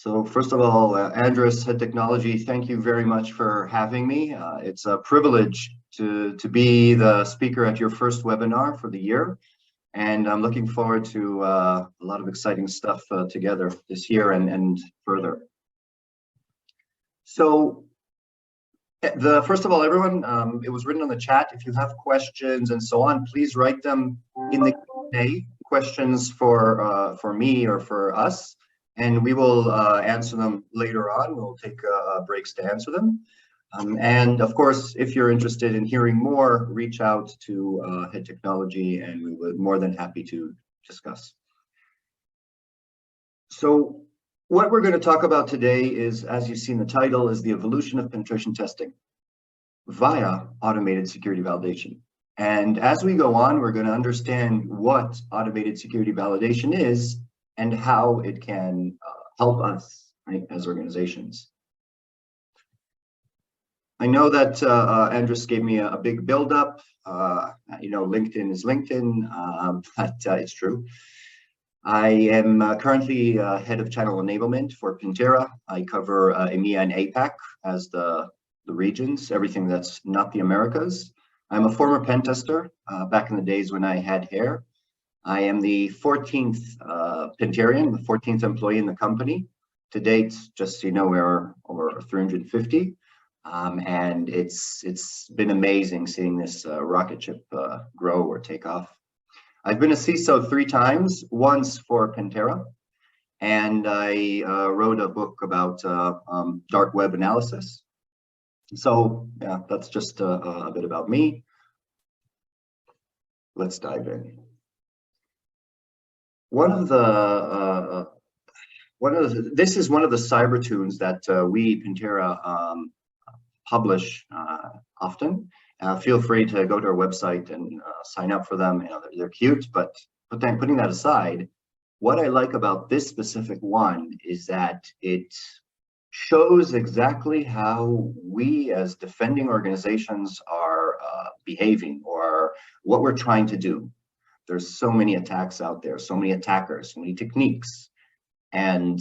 So first of all, Andres, Head Technology, thank you very much for having me. It's a privilege to be the speaker at your first webinar for the year. And I'm looking forward to a lot of exciting stuff together this year and further. So first of all, everyone, it was written on the chat. If you have questions and so on, please write them in the Q&A, questions for me or for us. And we will answer them later on. We'll take breaks to answer them. And of course, if you're interested in hearing more, reach out to Head Technology and we would be more than happy to discuss. So what we're going to talk about today is, as you see in the title, is the evolution of penetration testing via automated security validation. And as we go on, we're going to understand what automated security validation is and how it can help us, right, as organizations. I know that Andres gave me a big build-up. LinkedIn is LinkedIn, but it's true. I am currently head of channel enablement for Pentera. I cover EMEA and APAC as the regions, everything that's not the Americas. I'm a former pen tester back in the days when I had hair. I am the 14th Penterian, the 14th employee in the company. To date, just so you know, we're over 350. And it's been amazing seeing this rocket ship grow or take off. I've been a CISO 3 times, once for Pentera, and I wrote a book about dark web analysis. So yeah, that's just a bit about me. Let's dive in. This is one of the cyber tunes that we Pentera publish often. Feel free to go to our website and sign up for them. They're cute, but then putting that aside, what I like about this specific one is that it shows exactly how we as defending organizations are behaving or what we're trying to do. There's so many attacks out there, so many attackers, so many techniques. And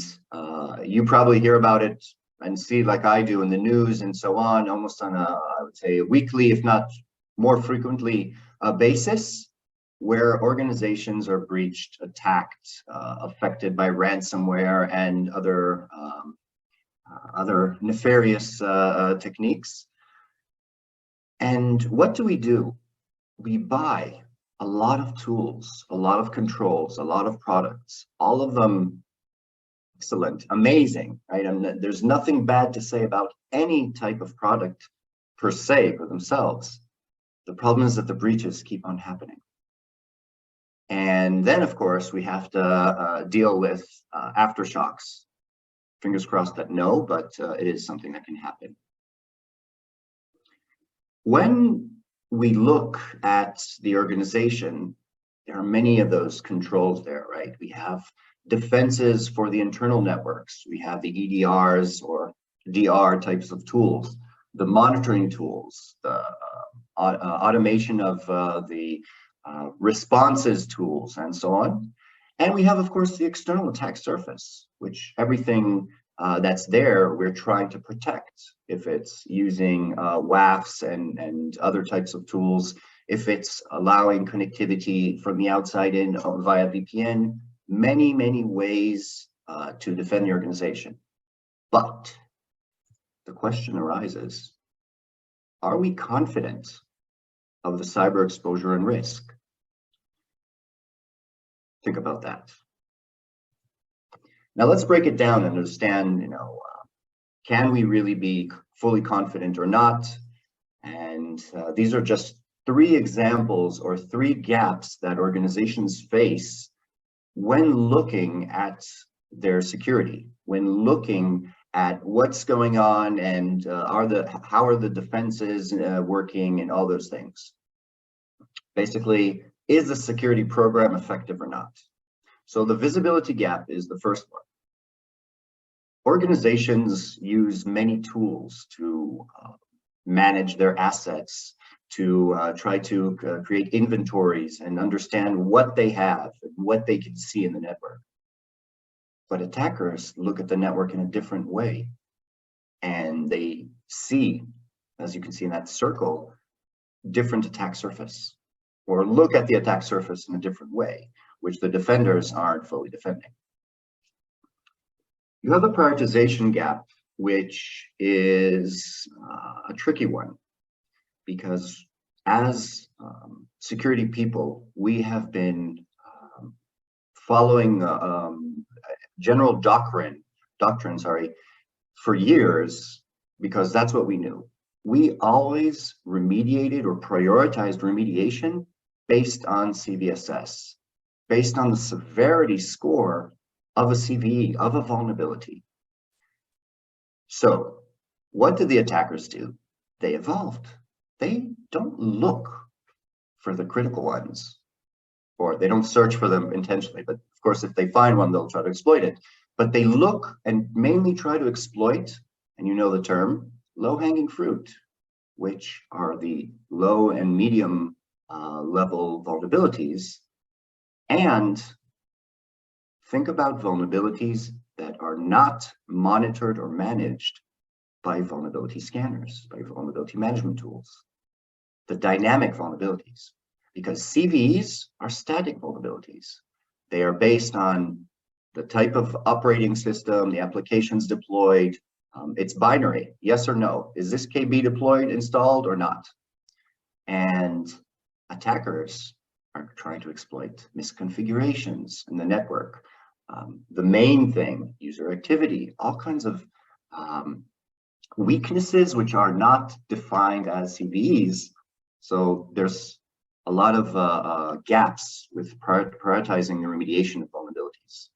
you probably hear about it and see, like I do, in the news and so on, almost on I would say, a weekly, if not more frequently, basis, where organizations are breached, attacked, affected by ransomware and other nefarious techniques. And what do? We buy a lot of tools, a lot of controls, a lot of products, all of them excellent, amazing, right? And there's nothing bad to say about any type of product per se for themselves. The problem is that the breaches keep on happening. And then, of course, we have to deal with aftershocks. Fingers crossed that no, but it is something that can happen. When we look at the organization, there are many of those controls there, right? We have defenses for the internal networks. We have the EDRs or DR types of tools, the monitoring tools, the automation of the responses tools, and so on. And we have, of course, the external attack surface, which everything that's there, we're trying to protect. If it's using WAFs and other types of tools, if it's allowing connectivity from the outside in via VPN, many, many ways to defend the organization. But the question arises, are we confident of the cyber exposure and risk? Think about that. Now let's break it down and understand, can we really be fully confident or not? And these are just 3 examples or 3 gaps that organizations face when looking at their security, when looking at what's going on and how are the defenses working and all those things. Basically, is the security program effective or not? So the visibility gap is the first one. Organizations use many tools to manage their assets, to try to create inventories and understand what they have and what they can see in the network. But attackers look at the network in a different way, and they see, as you can see in that circle, different attack surface, or look at the attack surface in a different way, which the defenders aren't fully defending. You have a prioritization gap, which is a tricky one, because as security people, we have been following general doctrine, for years, because that's what we knew. We always remediated or prioritized remediation based on CVSS, based on the severity score of a CVE, of a vulnerability. So what did the attackers do? They evolved. They don't look for the critical ones, or they don't search for them intentionally, but of course, if they find one, they'll try to exploit it. But they look and mainly try to exploit, and you know the term, low-hanging fruit, which are the low and medium level vulnerabilities. And think about vulnerabilities that are not monitored or managed by vulnerability scanners, by vulnerability management tools, the dynamic vulnerabilities, because CVEs are static vulnerabilities. They are based on the type of operating system, the applications deployed. It's binary, yes or no. Is this KB deployed, installed, or not? And attackers are trying to exploit misconfigurations in the network. The main thing, user activity, all kinds of weaknesses which are not defined as CVEs. So there's a lot of gaps with prioritizing the remediation of vulnerabilities.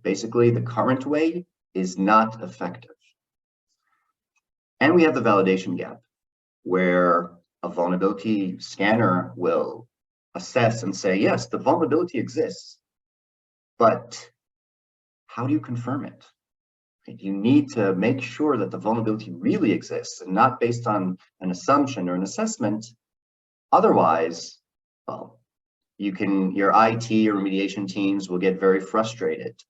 Basically, the current way is not effective. And we have the validation gap, where a vulnerability scanner will assess and say, yes, the vulnerability exists, but how do you confirm it? You need to make sure that the vulnerability really exists and not based on an assumption or an assessment. Otherwise, well, your IT or remediation teams will get very frustrated.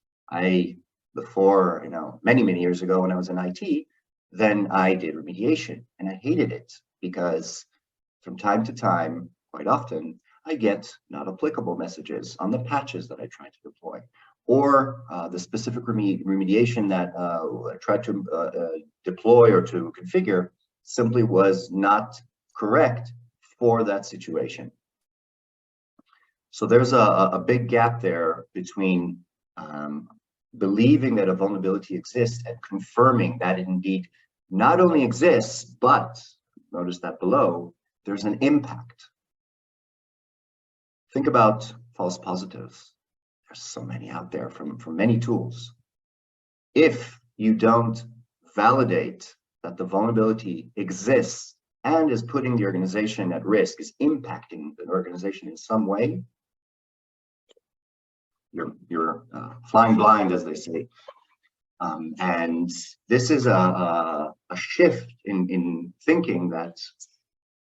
Before, many years ago when I was in IT, then I did remediation and I hated it because from time to time, quite often, I get not applicable messages on the patches that I try to deploy, or the specific remediation that I tried to deploy or to configure simply was not correct for that situation. So there's a big gap there between believing that a vulnerability exists and confirming that it indeed not only exists, but notice that below, there's an impact. Think about false positives. There's so many out there from many tools. If you don't validate that the vulnerability exists and is putting the organization at risk, is impacting the organization in some way, you're flying blind, as they say. And this is a shift in thinking that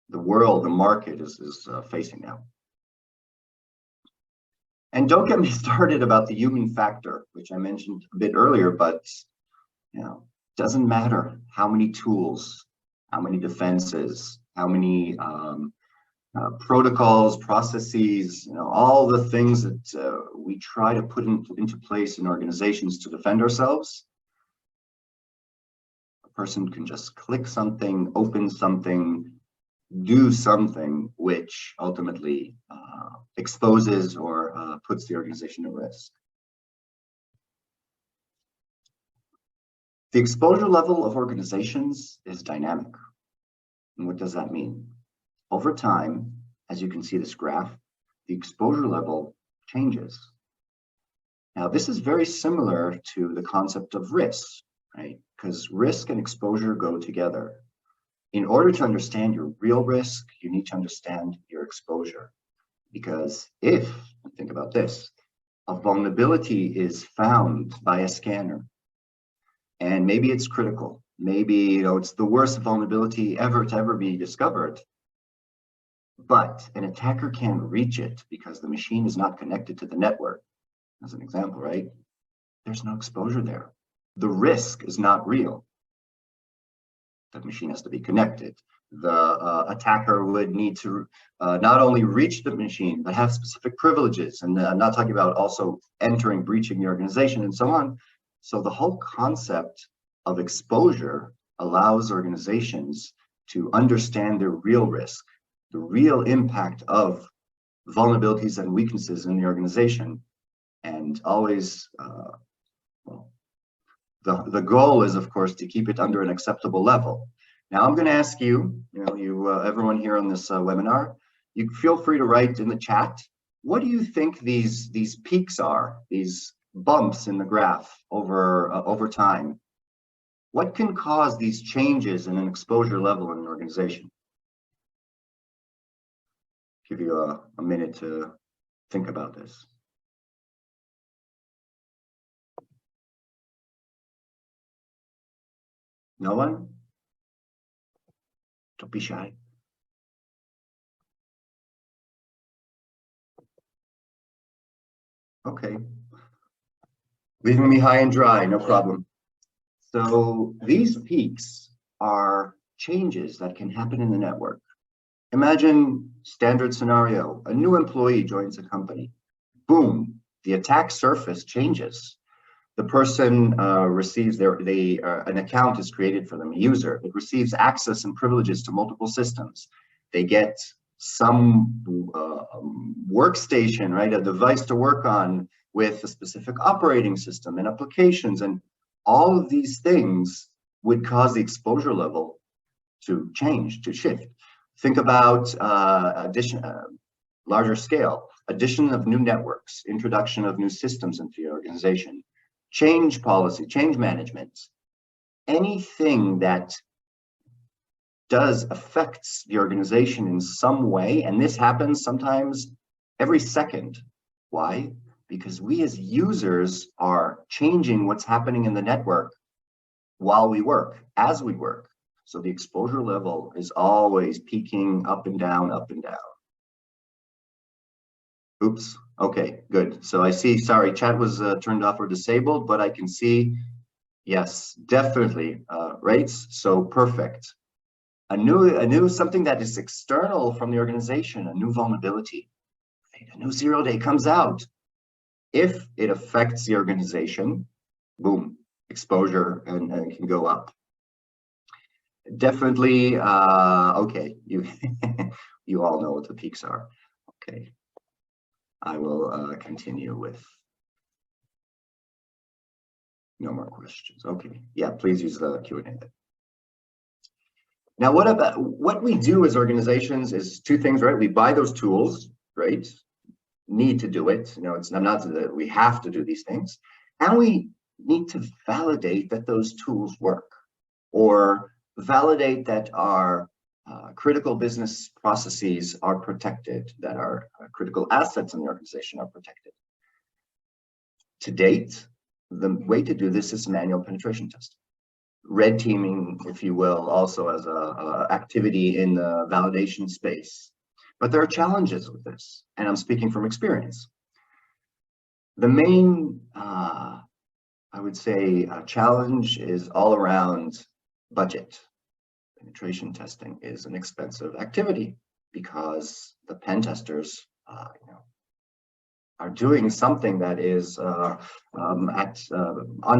the world, the market is facing now. And don't get me started about the human factor, which I mentioned a bit earlier, but doesn't matter how many tools, how many defenses, how many protocols, processes, all the things that we try to put into place in organizations to defend ourselves. A person can just click something, open something, do something which ultimately exposes or puts the organization at risk. The exposure level of organizations is dynamic. And what does that mean? Over time, as you can see this graph, the exposure level changes. Now, this is very similar to the concept of risk, right? Because risk and exposure go together. In order to understand your real risk, you need to understand your exposure. Because think about this, a vulnerability is found by a scanner, and maybe it's critical, maybe it's the worst vulnerability to ever be discovered, but an attacker can't reach it because the machine is not connected to the network, as an example, right? there's no exposure there. The risk is not real. The machine has to be connected. The attacker would need to not only reach the machine, but have specific privileges. And I'm not talking about also entering, breaching the organization and so on. So the whole concept of exposure allows organizations to understand their real risk, the real impact of vulnerabilities and weaknesses in the organization. And always, well, the goal is, of course, to keep it under an acceptable level. Now, I'm going to ask you, everyone here on this webinar, you feel free to write in the chat, what do you think these peaks are, these bumps in the graph over time? What can cause these changes in an exposure level in an organization? Give you a minute to think about this. No one? Don't be shy. Okay. Leaving me high and dry, no problem. So these peaks are changes that can happen in the network. Imagine standard scenario, a new employee joins a company. Boom, the attack surface changes. The person receives an account is created for them, a user. It receives access and privileges to multiple systems. They get some workstation, right? A device to work on with a specific operating system and applications. And all of these things would cause the exposure level to change, to shift. Think about larger scale, addition of new networks, introduction of new systems into the organization, change policy, change management, anything that affects the organization in some way. And this happens sometimes every second. Why? Because we as users are changing what's happening in the network while we work, as we work. So the exposure level is always peaking up and down, up and down. Oops, okay, good. So I see, sorry, chat was turned off or disabled, but I can see, yes, definitely rates, so perfect. A new something that is external from the organization, a new vulnerability, right? A new 0-day comes out. If it affects the organization, boom, exposure and can go up. Definitely, okay, you you all know what the peaks are. Okay, I will continue with no more questions. Okay, yeah, please use the Q&A. Now, what we do as organizations is two things, right? We buy those tools, right? Need to do it. You know, it's not that we have to do these things, and we need to validate that those tools work, or validate that our critical business processes are protected, that our critical assets in the organization are protected. To date, the way to do this is manual penetration testing. Red teaming, if you will, also as a activity in the validation space. But there are challenges with this, and I'm speaking from experience. The main, I would say, challenge is all around budget. Penetration testing is an expensive activity because the pen testers, are doing something that is on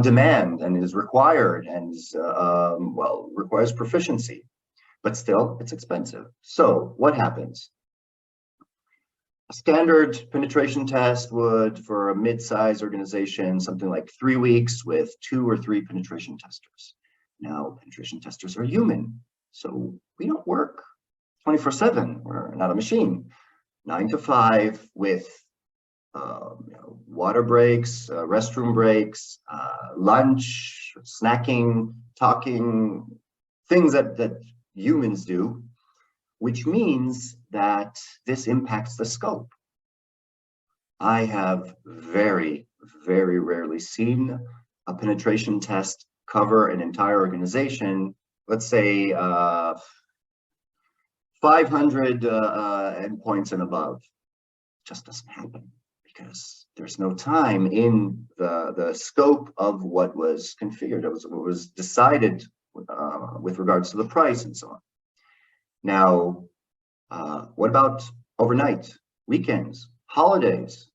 demand and is required and is, requires proficiency, but still it's expensive. So what happens? A standard penetration test would, for a mid-sized organization, something like 3 weeks with 2 or 3 penetration testers. Now, penetration testers are human, so we don't work 24/7. We're not a machine. 9 to 5 with water breaks, restroom breaks, lunch, snacking, talking, things that humans do, which means that this impacts the scope. I have very, very rarely seen a penetration test cover an entire organization, let's say 500 endpoints and above. Just doesn't happen because there's no time in the scope of what was configured. It was decided with regards to the price and so on. Now, what about overnight, weekends, holidays?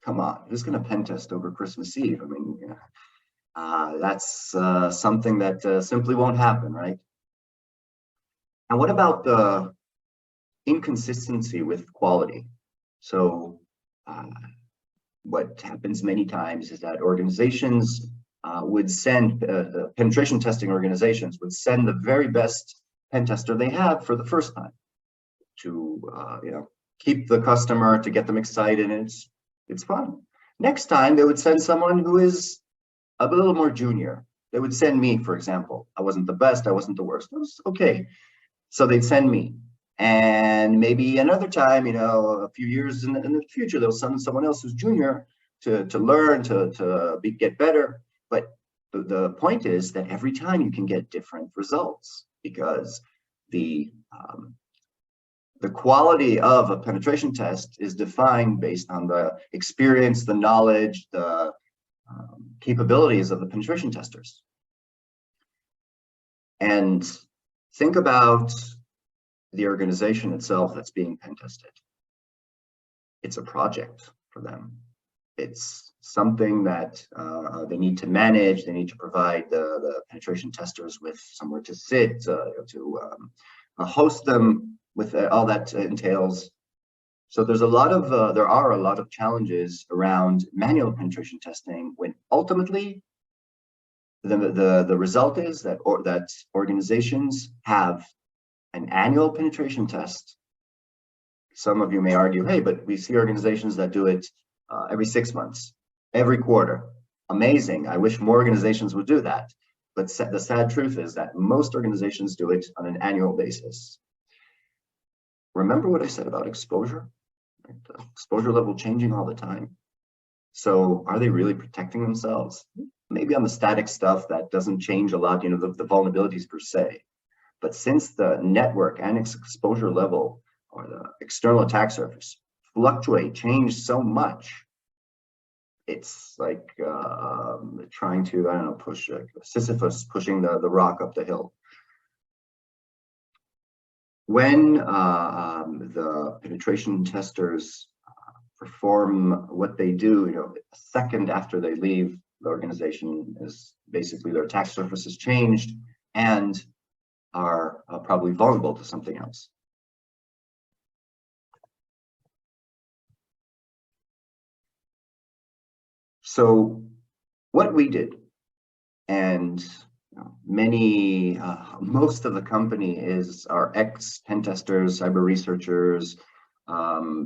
Come on, who's going to pen test over Christmas Eve? I mean, that's something that simply won't happen, right? And what about the inconsistency with quality? So what happens many times is that organizations would send, penetration testing organizations would send the very best pen tester they have for the first time to keep the customer, to get them excited, and it's fun. Next time they would send someone who is a little more junior. They would send me, for example. I wasn't the best, I wasn't the worst. It was okay. So they'd send me. And maybe another time, a few years in the future, they'll send someone else who's junior to learn, to get better. But the point is that every time you can get different results, because the quality of a penetration test is defined based on the experience, the knowledge, the capabilities of the penetration testers. And think about the organization itself that's being pen tested. It's a project for them. It's something that they need to manage. They need to provide the penetration testers with somewhere to sit, to host them, with all that entails. So there are a lot of challenges around manual penetration testing, when ultimately the result is that organizations have an annual penetration test. Some of you may argue, hey, but we see organizations that do it every 6 months, every quarter. Amazing. I wish more organizations would do that. But the sad truth is that most organizations do it on an annual basis. Remember what I said about exposure? The exposure level changing all the time. So are they really protecting themselves? Maybe on the static stuff that doesn't change a lot, the vulnerabilities per se. But since the network and its exposure level, or the external attack surface, fluctuate, change so much, it's like trying to, push Sisyphus pushing the rock up the hill. When the penetration testers perform what they do, a second after they leave the organization, is basically their attack surface has changed and are probably vulnerable to something else. So what we did, and most of the company are ex-pen testers, cyber researchers,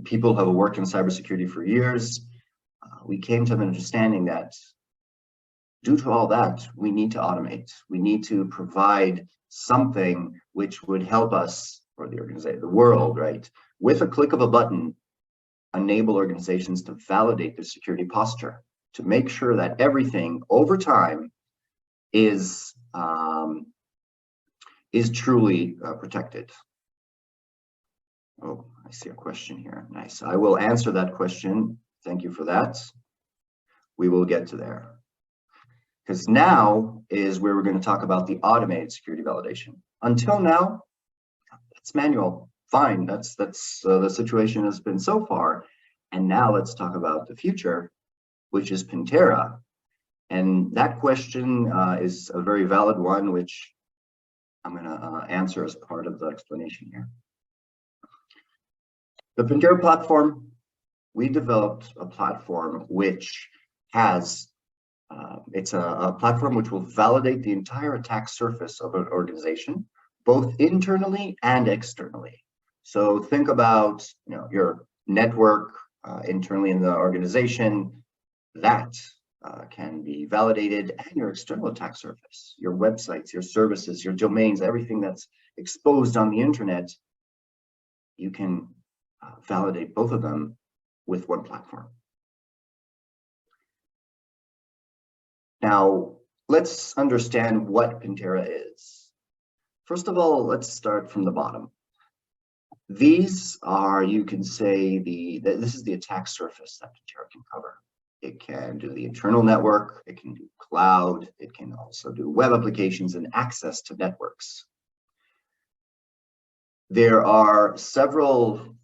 people who have worked in cybersecurity for years. We came to an understanding that due to all that, we need to automate. We need to provide something which would help us, or the organization, the world, right, with a click of a button, enable organizations to validate their security posture, to make sure that everything over time is truly protected. Oh, I see a question here. Nice. I will answer that question. Thank you for that. We will get to there. Because now is where we're going to talk about the automated security validation. Until now, it's manual. Fine, that's the situation has been so far. And now let's talk about the future, which is Pentera. And that question is a very valid one, which I'm going to answer as part of the explanation here. The Pentera platform, we developed a platform which has, it's a platform which will validate the entire attack surface of an organization, both internally and externally. So think about your network internally in the organization, that can be validated, and your external attack surface, your websites, your services, your domains, everything that's exposed on the internet, you can validate both of them with one platform. Now, let's understand what Pentera is. First of all, let's start from the bottom. These are, you can say, this is the attack surface that Pentera can cover. It can do the internal network, it can do cloud, it can also do web applications and access to networks. There are several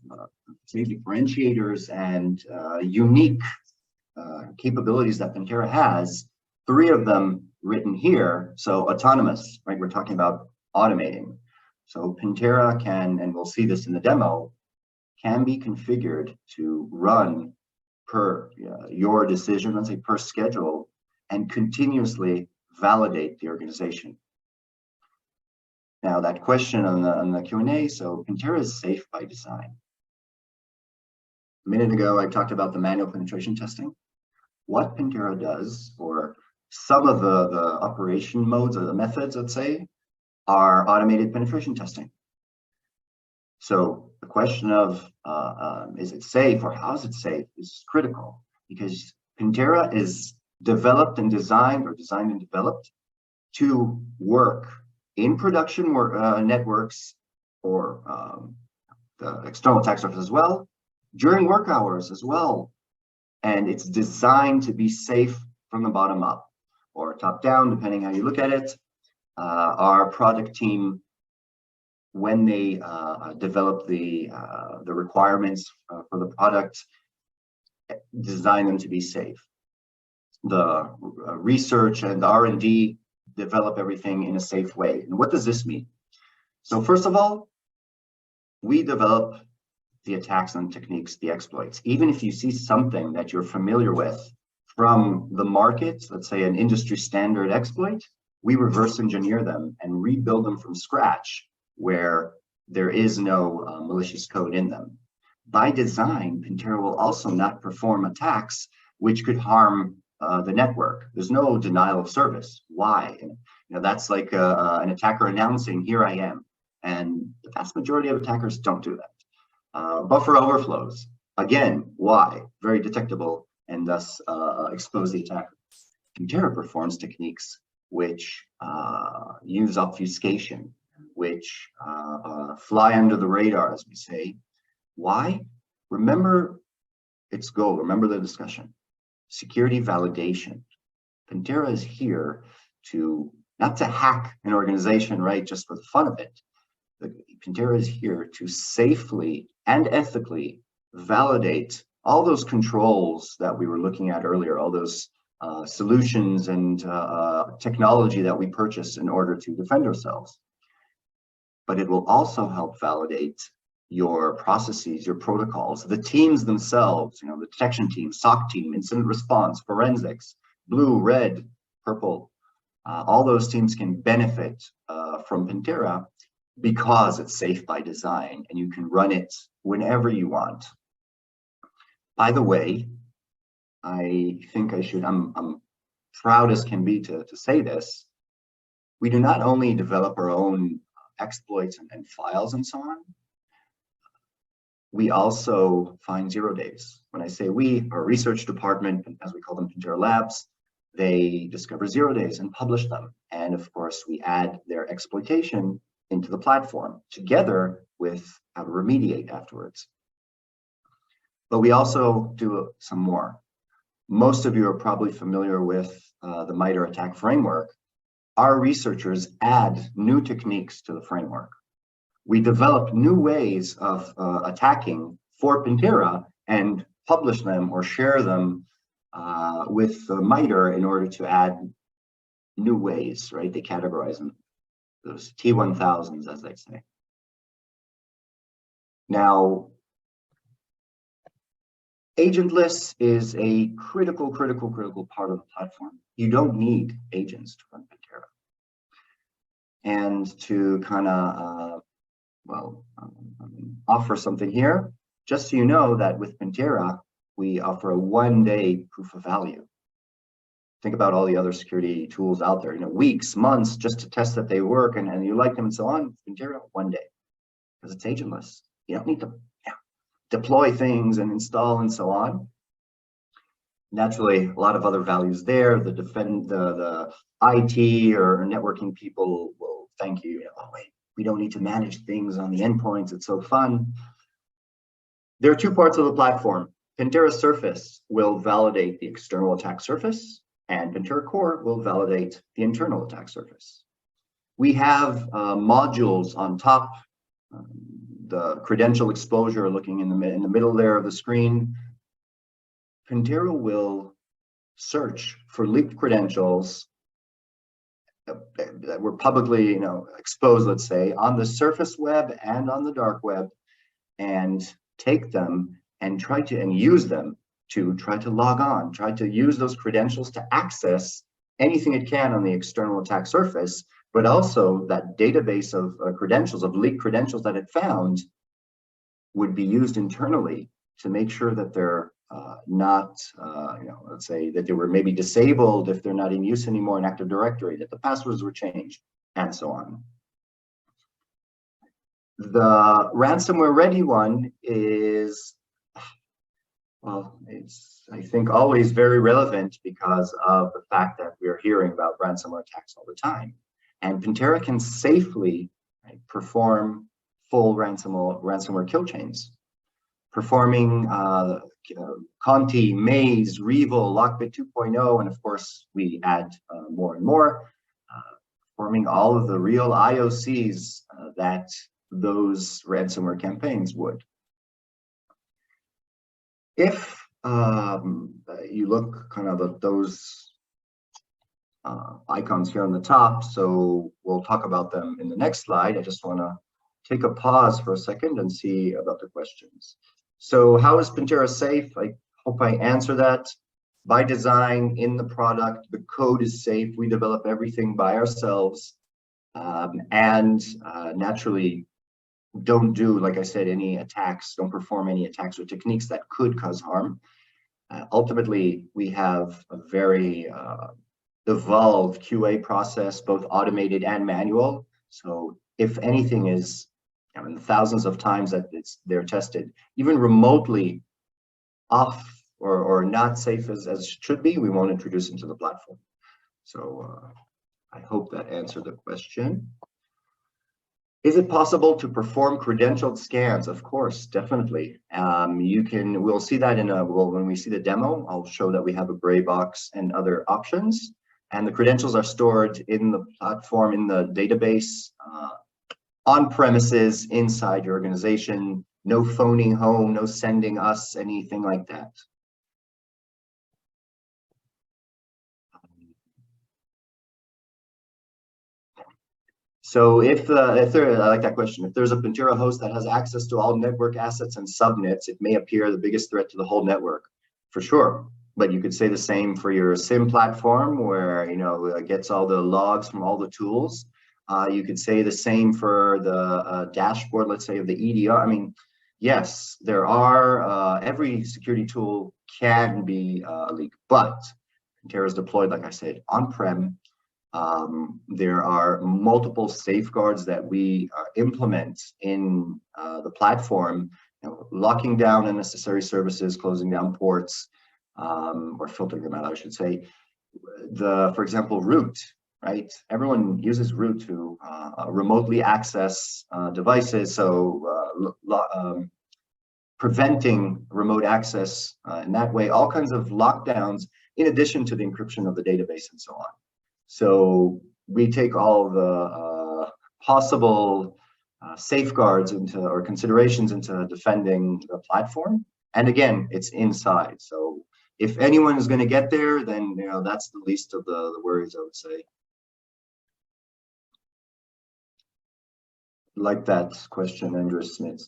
differentiators and unique capabilities that Pentera has, 3 of them written here. So autonomous, right? We're talking about automating. So Pentera can, and we'll see this in the demo, can be configured to run per your decision, let's say per schedule, and continuously validate the organization. Now that question on the Q&A, so Pentera is safe by design. A minute ago, I talked about the manual penetration testing. What Pentera does, or some of the operation modes or the methods, let's say, are automated penetration testing. So the question of is it safe or how is it safe is critical, because Pentera is developed and designed, or designed and developed to work in production networks or the external attack surface as well, during work hours as well. And it's designed to be safe from the bottom up or top down, depending how you look at it. Our product team, when they develop the requirements for the product, design them to be safe. The research and the R&D develop everything in a safe way. And what does this mean? So first of all, we develop the attacks and techniques, the exploits. Even if you see something that you're familiar with from the market, let's say an industry standard exploit, we reverse engineer them and rebuild them from scratch where there is no malicious code in them. By design, Pentera will also not perform attacks which could harm the network. There's no denial of service. Why? That's like an attacker announcing, "Here I am." And the vast majority of attackers don't do that. Buffer overflows. Again, why? Very detectable, and thus expose the attacker. Pentera performs techniques which use obfuscation, which fly under the radar, as we say. Why? Remember its goal. Remember the discussion. Security validation. Pentera is here to, not to hack an organization, right, just for the fun of it. Pentera is here to safely and ethically validate all those controls that we were looking at earlier, all those solutions and technology that we purchase in order to defend ourselves. But it will also help validate your processes, your protocols, the teams themselves, the detection team, SOC team, incident response, forensics, blue, red, purple. All those teams can benefit from Pentera because it's safe by design and you can run it whenever you want. By the way, I think I'm proud as can be to say this. We do not only develop our own exploits and files and so on, we also find 0 days. When I say we, our research department, as we call them, Pentera Labs, they discover 0 days and publish them. And of course, we add their exploitation into the platform together with how to remediate afterwards. But we also do some more. Most of you are probably familiar with the MITRE attack framework. Our researchers add new techniques to the framework. We develop new ways of attacking for Pentera and publish them or share them with MITRE in order to add new ways, right? They categorize them, those T1000s, as they say. Now, agentless is a critical part of the platform. You don't need agents to run Pentera. And to kind of, offer something here, just so you know that with Pentera, we offer a 1-day proof of value. Think about all the other security tools out there, weeks, months, just to test that they work and you like them and so on. Pentera, 1 day, because it's agentless. You don't need to deploy things and install and so on. Naturally, a lot of other values there. The IT or networking people will thank you. Oh, wait, We don't need to manage things on the endpoints. It's so fun. There are two parts of the platform. Pentera Surface will validate the external attack surface, and Pentera Core will validate the internal attack surface. We have modules on top, the credential exposure looking in the middle there of the screen. Pentera will search for leaked credentials that were publicly, exposed, let's say, on the surface web and on the dark web, and take them and use them to try to log on, try to use those credentials to access anything it can on the external attack surface, but also that database of credentials, of leaked credentials that it found, would be used internally to make sure that they're not, let's say that they were maybe disabled if they're not in use anymore in Active Directory, that the passwords were changed, and so on. The ransomware ready one is, well, it's, I think, always very relevant because of the fact that we're hearing about ransomware attacks all the time. And Pentera can safely perform full ransomware kill chains, performing Conti, Maze, Revel, Lockbit 2.0, and of course we add more and more, performing all of the real IOCs that those ransomware campaigns would. If you look kind of at those icons here on the top, so we'll talk about them in the next slide. I just want to take a pause for a second and see about the questions. So how is Pentera safe? I hope I answer that. By design, in the product, the code is safe. We develop everything by ourselves, and naturally don't do, like I said, any attacks, don't perform any attacks or techniques that could cause harm. Ultimately, we have a very evolved QA process, both automated and manual. So if anything is, thousands of times that they're tested, even remotely off or not safe as should be, we won't introduce them to the platform. So I hope that answered the question. Is it possible to perform credentialed scans? Of course, definitely. We'll see that when we see the demo, I'll show that we have a gray box and other options. And the credentials are stored in the platform, in the database, on premises, inside your organization. No phoning home, no sending us, anything like that. So I like that question, if there's a Pentera host that has access to all network assets and subnets, it may appear the biggest threat to the whole network, for sure. But you could say the same for your SIM platform, where it gets all the logs from all the tools. You could say the same for the dashboard, let's say, of the EDR. I mean, yes, there are, every security tool can be a leak, but Pentera is deployed, like I said, on-prem. There are multiple safeguards that we implement in the platform, locking down unnecessary services, closing down ports, or filtering them out, I should say. For example, root, right? Everyone uses root to remotely access devices, so preventing remote access in that way, all kinds of lockdowns, in addition to the encryption of the database and so on. So we take all the possible safeguards or considerations into defending the platform. And again, it's inside. So if anyone is going to get there, then that's the least of the worries, I would say. Like that question, Andrew Smith.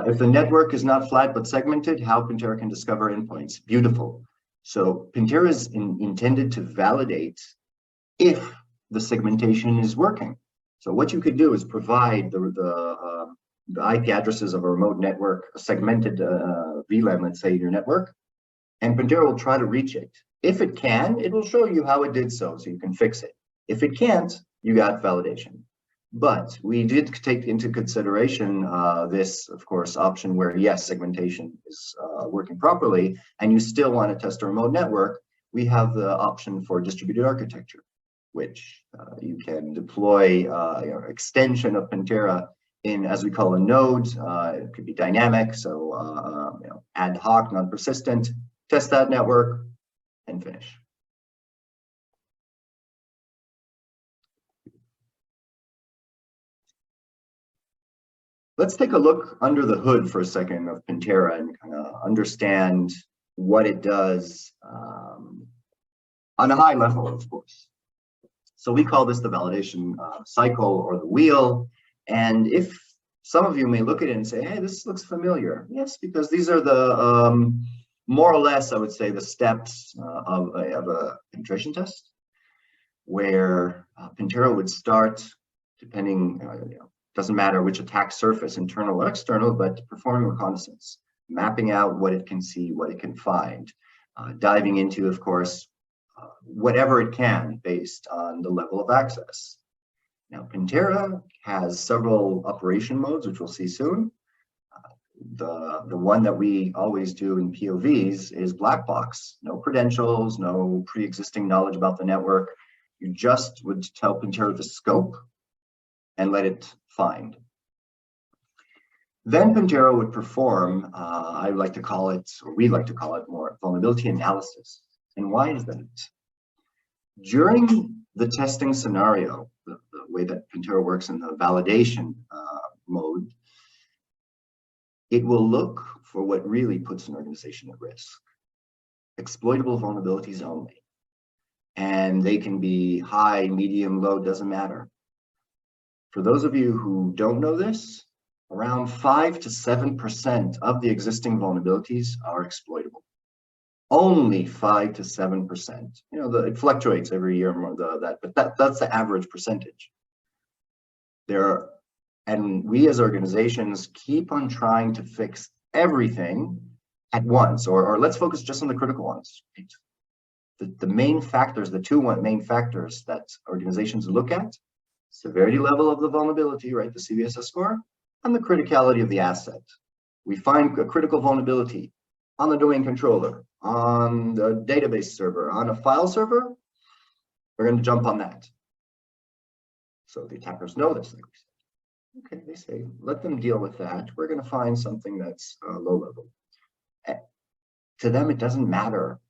If the network is not flat but segmented, how Pentera can discover endpoints? Beautiful. So Pentera is intended to validate if the segmentation is working. So what you could do is provide the IP addresses of a remote network, a segmented VLAN, let's say, in your network, and Pentera will try to reach it. If it can, it will show you how it did so you can fix it. If it can't, you got validation. But we did take into consideration this, of course, option where, yes, segmentation is working properly, and you still want to test a remote network. We have the option for distributed architecture. which you can deploy extension of Pentera in, as we call a node. It could be dynamic, so ad hoc, non-persistent, test that network, and finish. Let's take a look under the hood for a second of Pentera and kind of understand what it does on a high level, of course. So we call this the validation cycle or the wheel. And if some of you may look at it and say, hey, this looks familiar. Yes, because these are the more or less, I would say, the steps of a penetration test, where Pentera would start, depending, doesn't matter which attack surface, internal or external, but performing reconnaissance, mapping out what it can see, what it can find, diving into, of course, whatever it can based on the level of access. Now, Pentera has several operation modes, which we'll see soon. The one that we always do in POVs is black box, no credentials, no pre-existing knowledge about the network. You just would tell Pentera the scope and let it find. Then Pentera would perform, I like to call it, or we like to call it more, vulnerability analysis. And why is that? During the testing scenario, the way that Pentera works in the validation mode, it will look for what really puts an organization at risk. Exploitable vulnerabilities only. And they can be high, medium, low, doesn't matter. For those of you who don't know this, around 5 to 7% of the existing vulnerabilities are exploitable. Only 5 to 7%. It fluctuates every year more but that's the average percentage. And we as organizations keep on trying to fix everything at once, or let's focus just on the critical ones. The main factors, the two main factors that organizations look at: severity level of the vulnerability, right, the CVSS score, and the criticality of the asset. We find a critical vulnerability on the domain controller, on the database server, on a file server, we're going to jump on that. So the attackers know this, like we said. Okay, they say, let them deal with that. We're going to find something that's low level. To them, it doesn't matter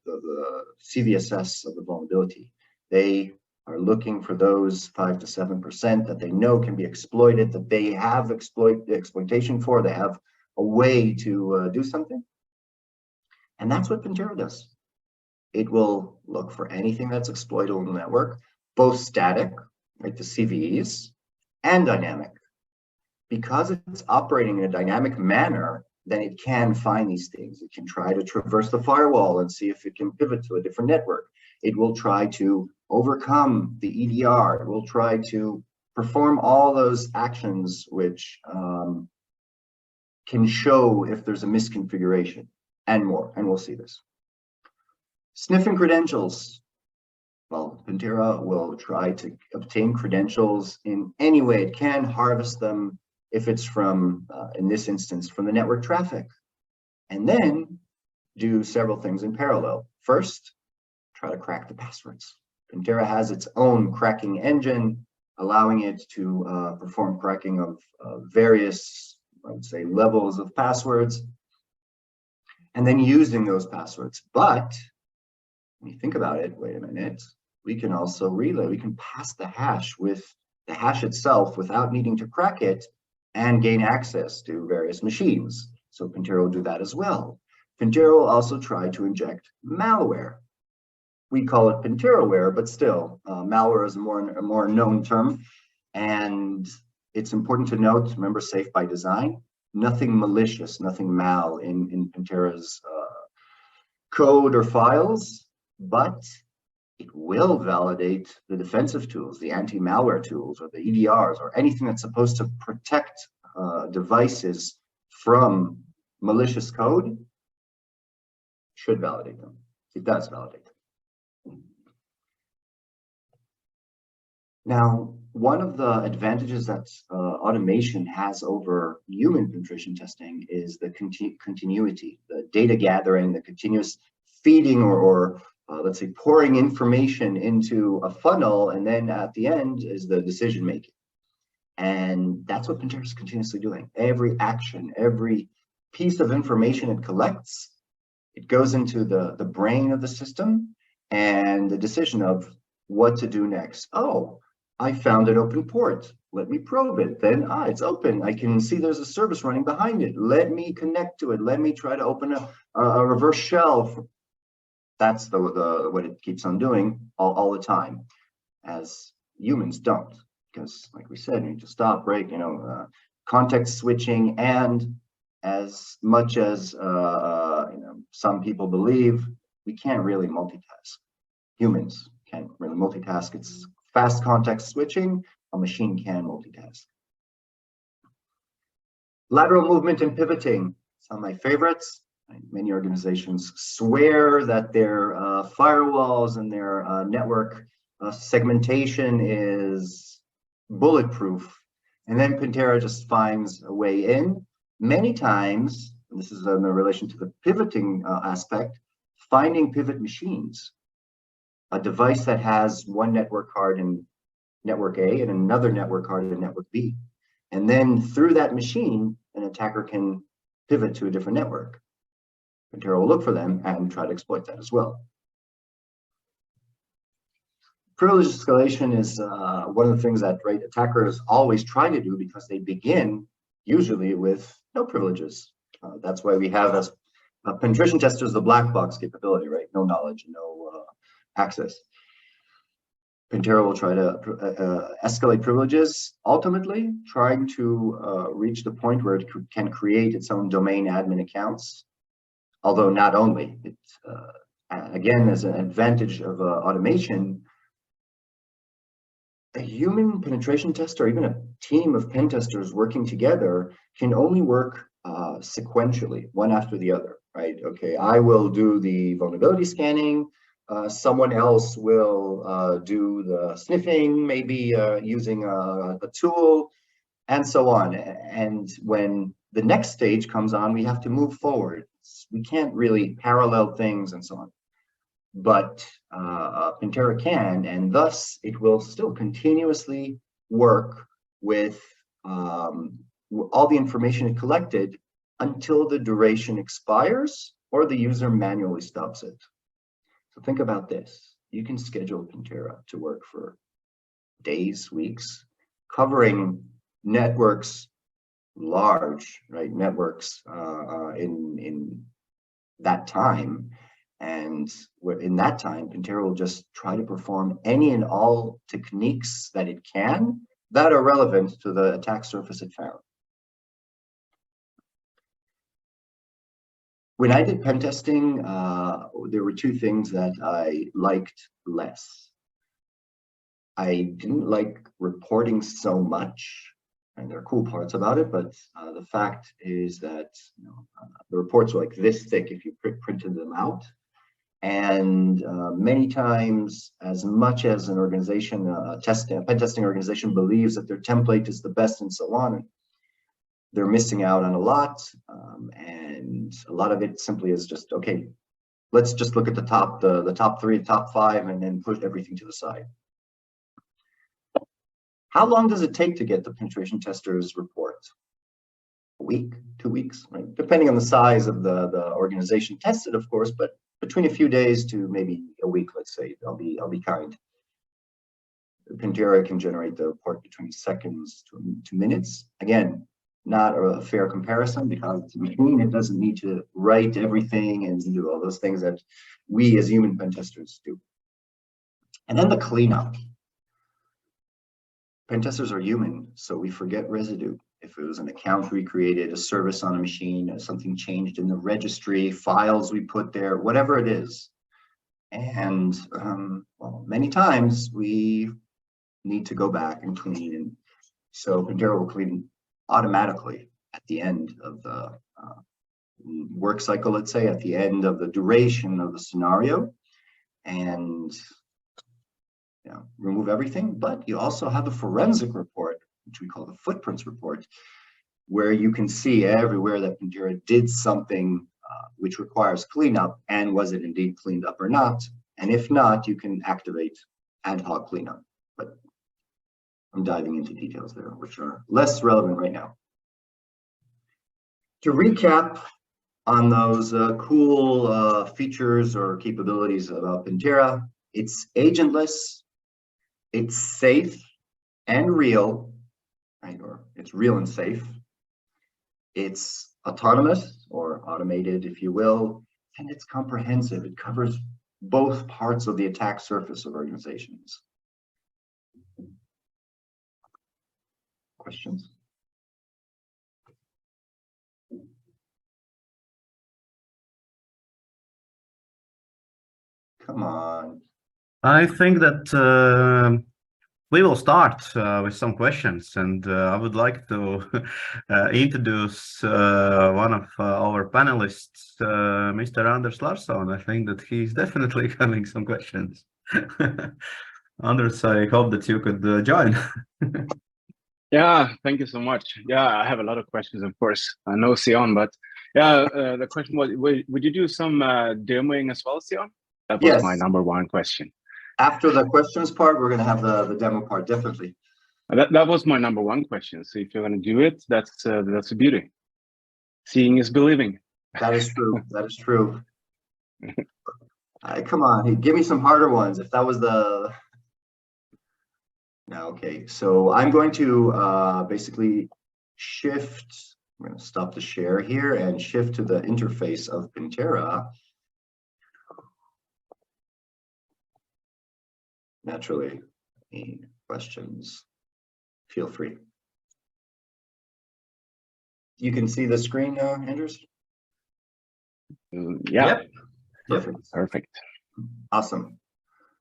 the CVSS of the vulnerability. They are looking for those 5 to 7% that they know can be exploited, that they have exploitation for, they have a way to do something. And that's what Pentera does. It will look for anything that's exploitable in the network, both static, like the CVEs, and dynamic. Because it's operating in a dynamic manner, then it can find these things. It can try to traverse the firewall and see if it can pivot to a different network. It will try to overcome the EDR. It will try to perform all those actions which can show if there's a misconfiguration and more, and we'll see this. Sniffing credentials. Well, Pentera will try to obtain credentials in any way it can, harvest them if it's from, in this instance, from the network traffic, and then do several things in parallel. First, try to crack the passwords. Pentera has its own cracking engine, allowing it to perform cracking of various, I would say, levels of passwords, and then using those passwords. But when you think about it, wait a minute, we can also relay, we can pass the hash with the hash itself without needing to crack it and gain access to various machines. So Pentera will do that as well. Pentera will also try to inject malware. We call it Penteraware, but still, malware is a more known term. And it's important to note, remember, safe by design, nothing malicious, nothing mal in Pentera's code or files, but it will validate the defensive tools, the anti-malware tools, or the EDRs, or anything that's supposed to protect devices from malicious code. Should validate them. It does validate them. Now, one of the advantages that automation has over human penetration testing is the continuity, the data gathering, the continuous feeding or let's say, pouring information into a funnel, and then at the end is the decision making. And that's what Pentera is continuously doing. Every action, every piece of information it collects, it goes into the brain of the system, and the decision of what to do next. Oh, I found an open port. Let me probe it. Then, it's open. I can see there's a service running behind it. Let me connect to it. Let me try to open a reverse shell. That's the what it keeps on doing all the time, as humans don't. Because, like we said, you need to stop, break, context switching, and as much as some people believe, we can't really multitask. Humans can't really multitask. It's fast context switching. A machine can multitask. Lateral movement and pivoting. Some of my favorites. Many organizations swear that their firewalls and their network segmentation is bulletproof, and then Pentera just finds a way in. Many times, and this is in relation to the pivoting aspect, finding pivot machines, a device that has one network card in network A and another network card in network B. And then through that machine, an attacker can pivot to a different network. Pentera will look for them and try to exploit that as well. Privilege escalation is one of the things that attackers always try to do, because they begin usually with no privileges. That's why we have as penetration testers the black box capability, right? No knowledge, no access. Pentera will try to escalate privileges, ultimately trying to reach the point where it can create its own domain admin accounts. Although not only, it again, as an advantage of automation, a human penetration tester, or even a team of pen testers working together, can only work sequentially, one after the other, right? Okay, I will do the vulnerability scanning. Someone else will do the sniffing, maybe using a tool, and so on. And when the next stage comes on, we have to move forward. We can't really parallel things and so on. But Pentera can, and thus it will still continuously work with all the information it collected until the duration expires or the user manually stops it. So think about this. You can schedule Pentera to work for days, weeks, covering networks, large networks in that time. And in that time, Pentera will just try to perform any and all techniques that it can that are relevant to the attack surface it found. When I did pen testing, there were two things that I liked less. I didn't like reporting so much, and there are cool parts about it, but the fact is that the reports were like this thick if you printed them out. And many times, as much as an organization, a pen testing organization, believes that their template is the best and so on, they're missing out on a lot. And a lot of it simply is just, okay, let's just look at the top 3, top 5, and then push everything to the side. How long does it take to get the penetration tester's report? A week, 2 weeks, right? Depending on the size of the organization tested, of course, but between a few days to maybe a week, let's say. I'll be kind. Pentera can generate the report between seconds to minutes. Again, not a fair comparison, because it's a machine. It doesn't need to write everything and do all those things that we as human pen testers do. And then the cleanup. Pen testers are human, so we forget residue. If it was an account we created, a service on a machine, something changed in the registry, files we put there, whatever it is. And well, many times we need to go back and clean. And so Pentera will clean automatically at the end of the work cycle, let's say, at the end of the duration of the scenario, and remove everything. But you also have a forensic report, which we call the footprints report, where you can see everywhere that Pentera did something which requires cleanup, and was it indeed cleaned up or not. And if not, you can activate ad hoc cleanup. But I'm diving into details there, which are less relevant right now. To recap on those cool features or capabilities about Pentera, it's agentless, it's safe and real, right? Or it's real and safe. It's autonomous or automated, if you will, and it's comprehensive. It covers both parts of the attack surface of organizations. Questions? Come on. I think that we will start with some questions, and I would like to introduce one of our panelists, Mr. Anders Larsson. I think that he's definitely having some questions. Anders, I hope that you could join. Yeah, thank you so much. Yeah, I have a lot of questions, of course. I know Sion, but yeah, the question was, would you do some demoing as well, Sion? That was my number one question. After the questions part, we're going to have the demo part, definitely. That was my number one question. So if you're going to do it, that's a beauty. Seeing is believing. That is true. That is true. Come on, give me some harder ones. If that was the... No, okay. So I'm going to basically shift. I'm going to stop the share here and shift to the interface of Pentera. Naturally, any questions, feel free. You can see the screen now, Anders? Yeah. Yep. Perfect. Awesome.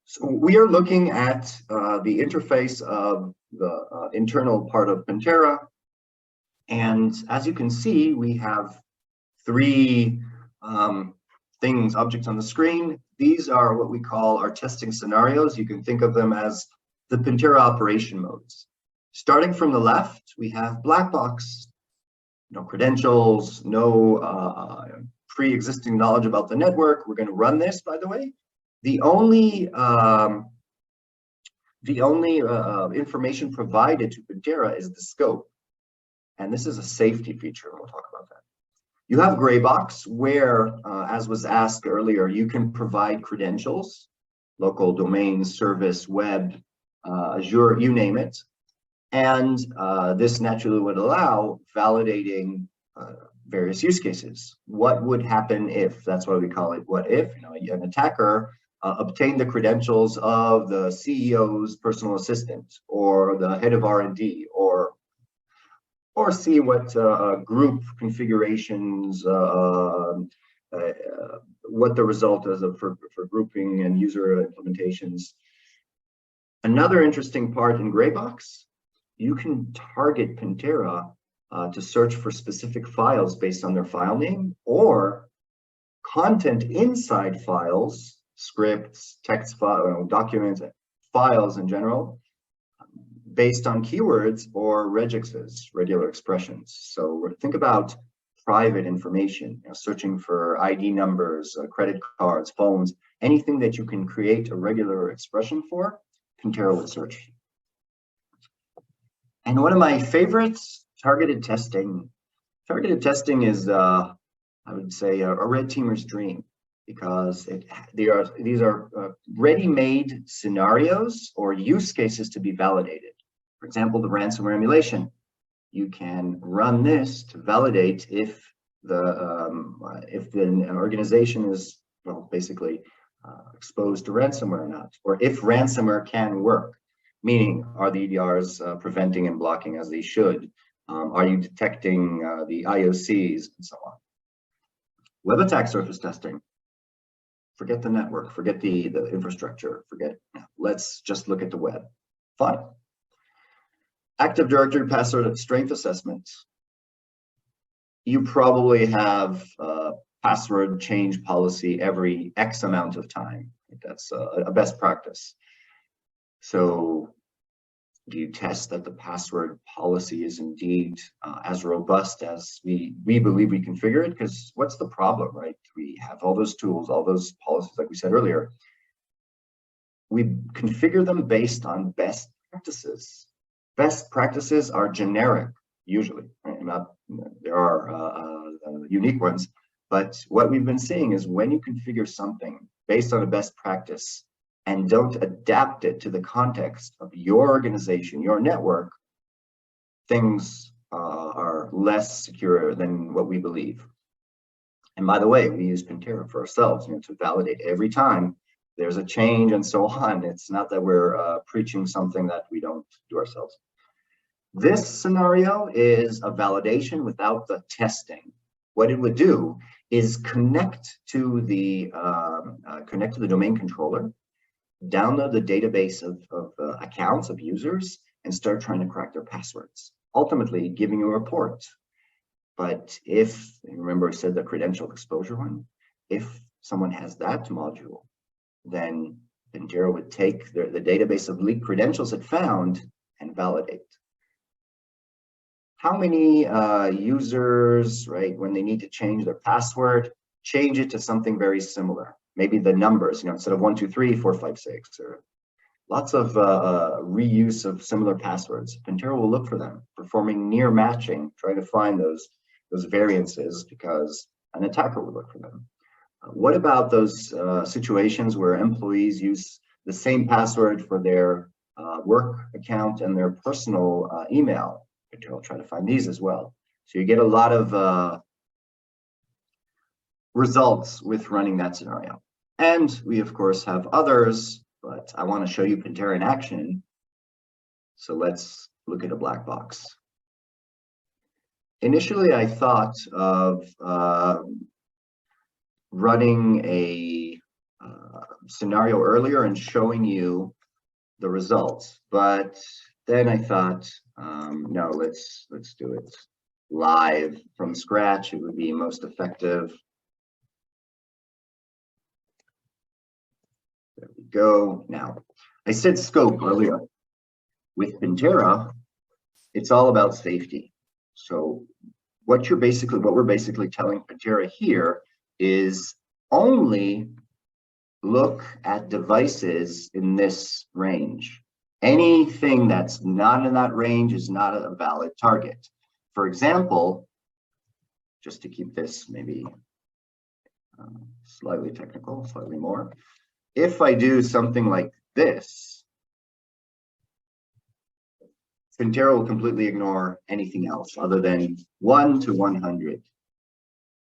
So we are looking at the interface of the internal part of Pentera. And as you can see, we have three objects on the screen. These are what we call our testing scenarios. You can think of them as the Pentera operation modes. Starting from the left, we have black box, no credentials, no pre-existing knowledge about the network. We're going to run this, by the way. The only information provided to Pentera is the scope. And this is a safety feature, and we'll talk about that. You have gray box where, as was asked earlier, you can provide credentials, local domain, service, web, Azure, you name it. And this naturally would allow validating various use cases. What would happen if, that's why we call it what if, an attacker obtained the credentials of the CEO's personal assistant or the head of R&D or see what group configurations, what the result is for grouping and user implementations. Another interesting part in gray box, you can target Pentera to search for specific files based on their file name or content inside files, scripts, text file, documents, files in general, based on keywords or regexes, regular expressions. So think about private information, searching for ID numbers, credit cards, phones, anything that you can create a regular expression for, Pentera would search. And one of my favorites, targeted testing. Targeted testing is, I would say, a red teamer's dream, because these are ready-made scenarios or use cases to be validated. For example, the ransomware emulation. You can run this to validate if the organization is, well, basically exposed to ransomware or not, or if ransomware can work. Meaning, are the EDRs preventing and blocking as they should? Are you detecting the IOCs and so on? Web attack surface testing. Forget the network, forget the infrastructure, let's just look at the web. Fine. Active Directory password strength assessments. You probably have a password change policy every X amount of time. That's a best practice. So do you test that the password policy is indeed as robust as we believe we configure it? Because what's the problem, right? We have all those tools, all those policies, like we said earlier. we configure them based on best practices. Best practices are generic, usually. Right? There are unique ones, but what we've been seeing is when you configure something based on a best practice and don't adapt it to the context of your organization, your network, things are less secure than what we believe. And by the way, we use Pentera for ourselves, to validate every time there's a change and so on. It's not that we're preaching something that we don't do ourselves. This scenario is a validation without the testing. What it would do is connect to the domain controller, download the database of accounts of users, and start trying to crack their passwords, ultimately giving you a report. But if, remember I said the credential exposure one, if someone has that module, then Pentera would take the database of leaked credentials it found and validate. How many users, right, when they need to change their password, change it to something very similar? Maybe the numbers, instead of 1, 2, 3, 4, 5, 6, or lots of reuse of similar passwords. Pentera will look for them, performing near matching, trying to find those variances because an attacker would look for them. What about those situations where employees use the same password for their work account and their personal email? Pentera will try to find these as well. So you get a lot of results with running that scenario. And we, of course, have others, but I want to show you Pentera in action. So let's look at a black box. Initially, I thought of running a scenario earlier and showing you the results, but then I thought, no, let's do it live from scratch. It would be most effective. There we go. Now, I said scope earlier. With Pentera, it's all about safety. So what we're basically telling Pentera here is only look at devices in this range. Anything that's not in that range is not a valid target. For example, just to keep this maybe slightly technical, slightly more, if I do something like this, Pentera will completely ignore anything else other than 1 to 100.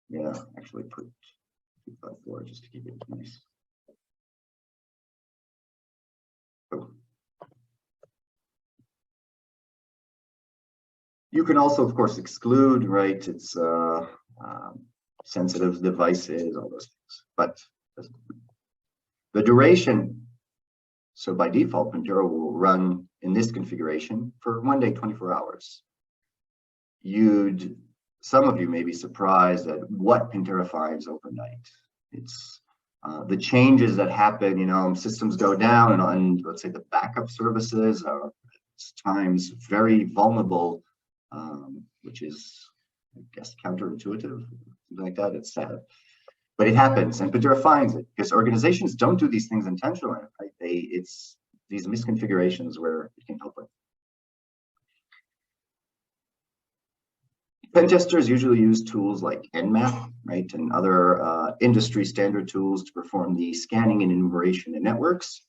Yeah, actually put 254 just to keep it nice. Oh. You can also, of course, exclude, right? It's sensitive devices, all those things. But the duration, so by default, Pentera will run in this configuration for 1 day, 24 hours. Some of you may be surprised at what Pentera finds overnight. It's the changes that happen, systems go down and let's say the backup services are at times very vulnerable, which is, I guess, counterintuitive, something like that. It's sad. But it happens, and Pentera finds it because organizations don't do these things intentionally. Right? It's these misconfigurations where it can help with. Pen testers usually use tools like Nmap, right, and other industry standard tools to perform the scanning and enumeration in networks,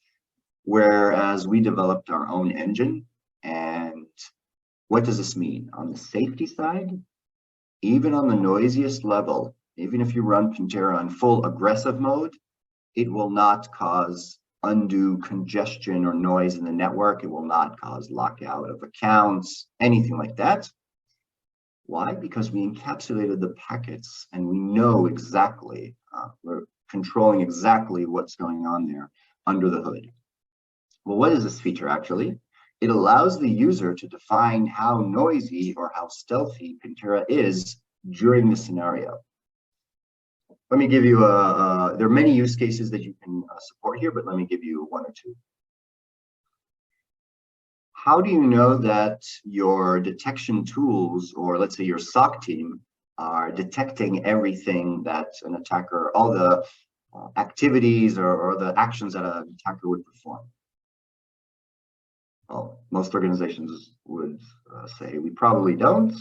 whereas we developed our own engine. And what does this mean? On the safety side, even on the noisiest level, even if you run Pentera on full aggressive mode, it will not cause undue congestion or noise in the network. It will not cause lockout of accounts, anything like that. Why? Because we encapsulated the packets and we know exactly, we're controlling exactly what's going on there under the hood. Well, what is this feature actually? It allows the user to define how noisy or how stealthy Pentera is during the scenario. Let me give you there are many use cases that you can support here, but let me give you 1 or 2. How do you know that your detection tools, or let's say your SOC team, are detecting everything that an attacker, all the activities or the actions that an attacker would perform. Well, most organizations would say we probably don't.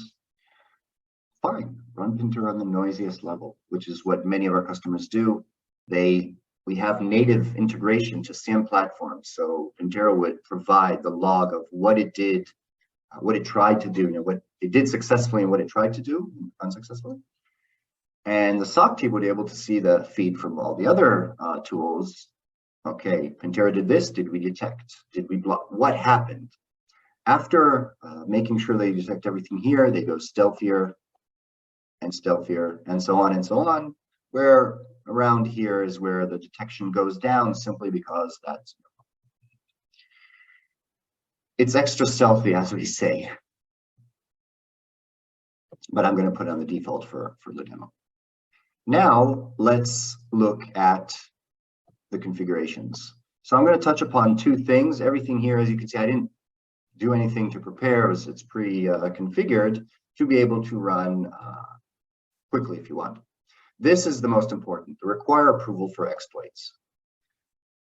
Fine, run Pentera on the noisiest level, which is what many of our customers do. We have native integration to SIEM platforms, so Pentera would provide the log of what it did, what it tried to do, what it did successfully and what it tried to do unsuccessfully. And the SOC team would be able to see the feed from all the other tools. Okay, Pentera did this, did we detect? Did we block? What happened? After making sure they detect everything here, they go stealthier and stealthier and so on, where around here is where the detection goes down simply because it's extra stealthy, as we say. But I'm going to put on the default for the demo. Now let's look at the configurations. So I'm going to touch upon two things. Everything here, as you can see, I didn't do anything to prepare. It's pre-configured to be able to run quickly if you want. This is the most important, to require approval for exploits.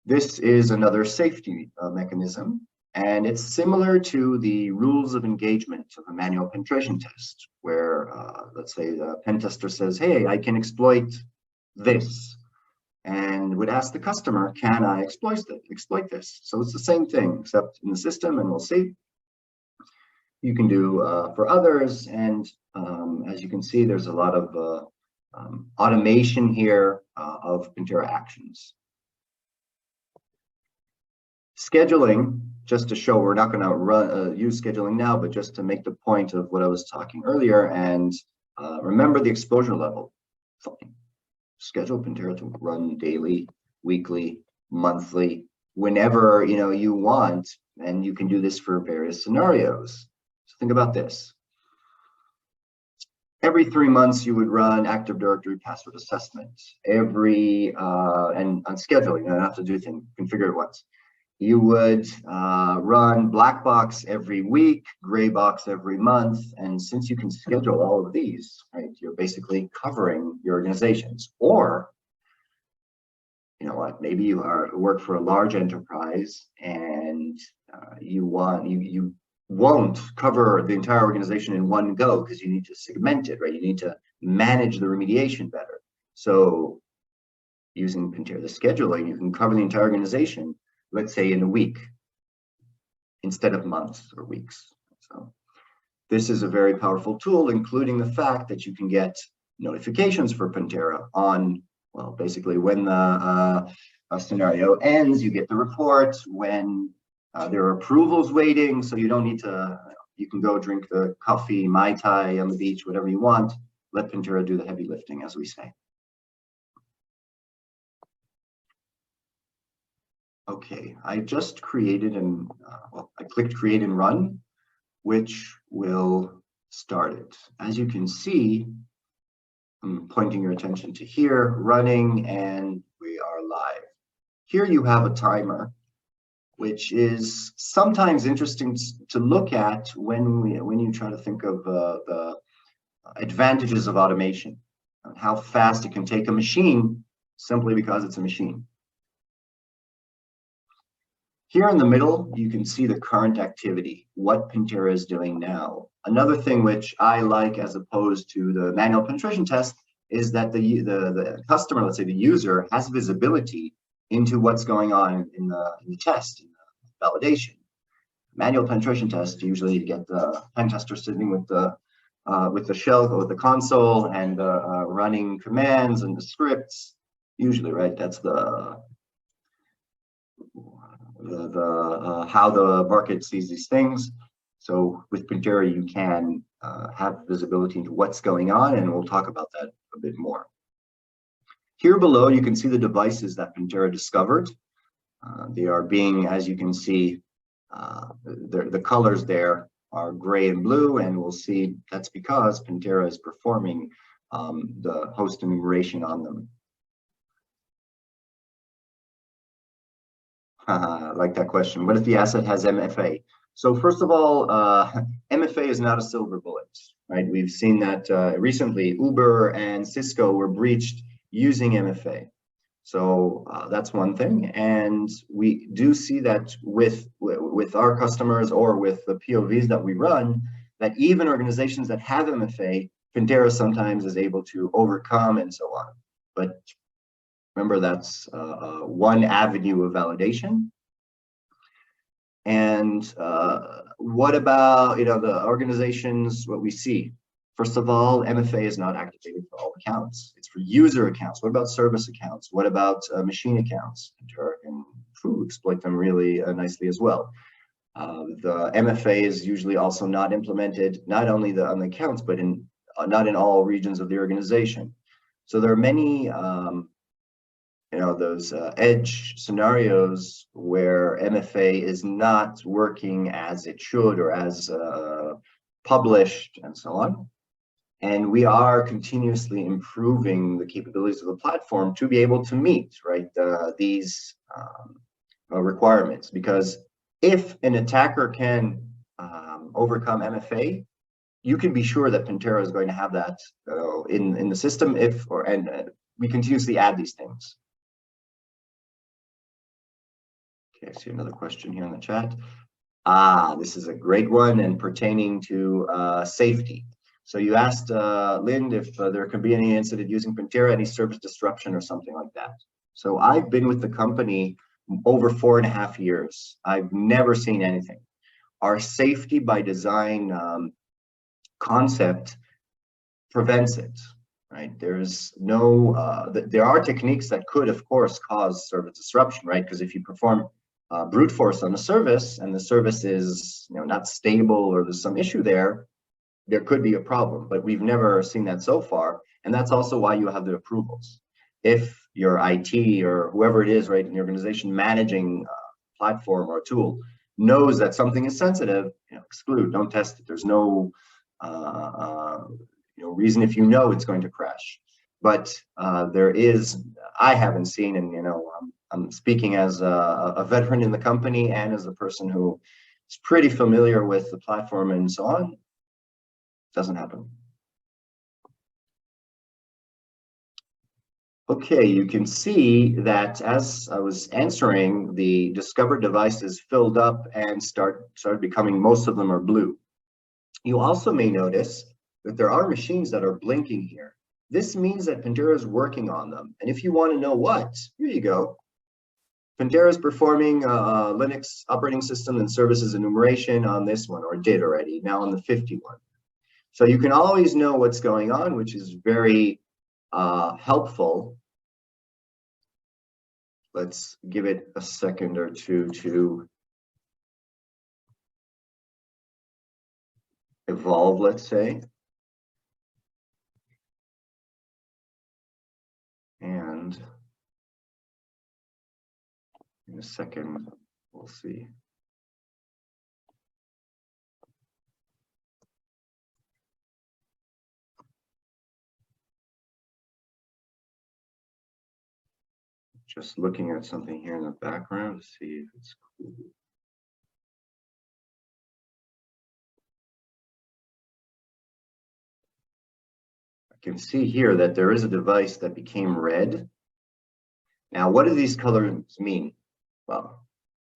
This is another safety mechanism, and it's similar to the rules of engagement of a manual penetration test, where let's say the pen tester says, hey, I can exploit this, and would ask the customer, can I exploit this? So it's the same thing, except in the system, and we'll see. You can do for others, and as you can see, there's a lot of automation here of Pentera actions. Scheduling, just to show, we're not going to use scheduling now, but just to make the point of what I was talking earlier, and remember the exposure level. Fine. Schedule Pentera to run daily, weekly, monthly, whenever you want, and you can do this for various scenarios. So think about this. Every 3 months, you would run Active Directory password assessment. And on scheduling, you don't have to do things, configure it once. You would run black box every week, gray box every month, and since you can schedule all of these, right, you're basically covering your organizations. Or, you know what, maybe you work for a large enterprise and you won't cover the entire organization in one go because you need to segment it, right? You need to manage the remediation better. So using Pentera, the scheduling, you can cover the entire organization, let's say in a week, instead of months or weeks. So this is a very powerful tool, including the fact that you can get notifications for Pentera on, well, basically when the scenario ends, you get the report. When there are approvals waiting, so you don't need to, you can go drink the coffee, Mai Tai on the beach, whatever you want. Let Pentera do the heavy lifting, as we say. Okay, I just created I clicked create and run, which will start it. As you can see, I'm pointing your attention to here, running, and we are live. Here you have a timer, which is sometimes interesting to look at when you try to think of the advantages of automation, and how fast it can take a machine simply because it's a machine. Here in the middle, you can see the current activity, what Pentera is doing now. Another thing which I like as opposed to the manual penetration test is that the customer, let's say the user, has visibility into what's going on in the test, in the validation. Manual penetration test, usually you get the pen tester sitting with the shell, with the console, and running commands and the scripts. Usually, right? That's how the market sees these things. So with Pentera, you can have visibility into what's going on, and we'll talk about that a bit more. Here below, you can see the devices that Pentera discovered. They are being, as you can see, the colors there are gray and blue, and we'll see that's because Pentera is performing the host enumeration on them. I like that question. What if the asset has MFA? So first of all, MFA is not a silver bullet, right? We've seen that recently Uber and Cisco were breached using MFA. So that's one thing, and we do see that with our customers or with the POVs that we run, that even organizations that have MFA, Pentera sometimes is able to overcome and so on. But remember, that's one avenue of validation. And what about the organizations? What we see, first of all, MFA is not activated for all accounts. It's for user accounts. What about service accounts? What about machine accounts? Pentera can exploit them really nicely as well. The MFA is usually also not implemented, not only on the accounts, but not in all regions of the organization. So there are many those edge scenarios where MFA is not working as it should or as published and so on. And we are continuously improving the capabilities of the platform to be able to meet these requirements. Because if an attacker can overcome MFA, you can be sure that Pentera is going to have that in the system and we continuously add these things. Okay, I see another question here in the chat. This is a great one and pertaining to safety. So you asked Lind if there could be any incident using Pentera, any service disruption or something like that. So I've been with the company over 4.5 years. I've never seen anything. Our safety by design concept prevents it. Right? There's no, there are techniques that could, of course, cause service disruption, right? Because if you perform brute force on a service and the service is not stable or there's some issue there could be a problem, but we've never seen that so far. And that's also why you have the approvals. If your IT or whoever it is, right, in the organization managing a platform or a tool knows that something is sensitive, exclude, don't test it. There's no reason if it's going to crash. But I haven't seen, and I'm speaking as a veteran in the company and as a person who is pretty familiar with the platform and so on. Doesn't happen. Okay, you can see that as I was answering, the discovered devices filled up and started becoming, most of them are blue. You also may notice that there are machines that are blinking here. This means that Pentera is working on them. And if you want to know what, here you go. Pentera is performing Linux operating system and services enumeration on this one, or did already, now on the 51. So you can always know what's going on, which is very helpful. Let's give it a second or two to evolve, let's say. And in a second, we'll see. Just looking at something here in the background to see if it's cool. I can see here that there is a device that became red. Now, what do these colors mean? Well,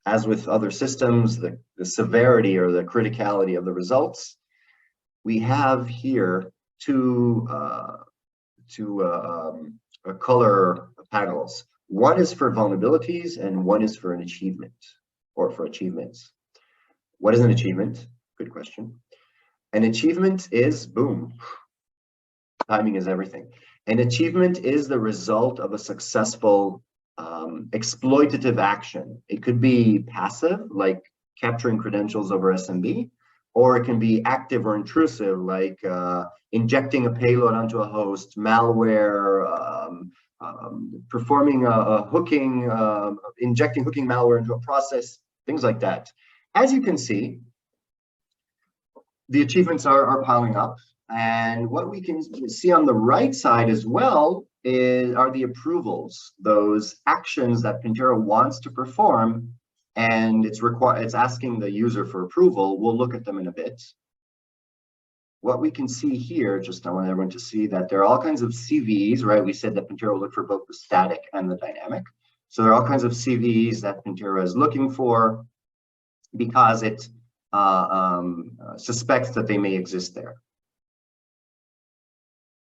as with other systems, the severity or the criticality of the results, we have here two color panels. One is for vulnerabilities and one is for an achievement or for achievements. What is an achievement? Good question. An achievement is, boom, timing is everything. An achievement is the result of a successful exploitative action. It could be passive, like capturing credentials over SMB, or it can be active or intrusive, like injecting a payload onto a host, malware, performing a hooking, injecting hooking malware into a process, things like that. As you can see, the achievements are piling up. And what we can see on the right side as well are the approvals, those actions that Pentera wants to perform, and it's asking the user for approval. We'll look at them in a bit. what we can see here, just I want everyone to see that there are all kinds of CVEs, right? We said that Pentera will look for both the static and the dynamic. So there are all kinds of CVEs that Pentera is looking for because it suspects that they may exist there.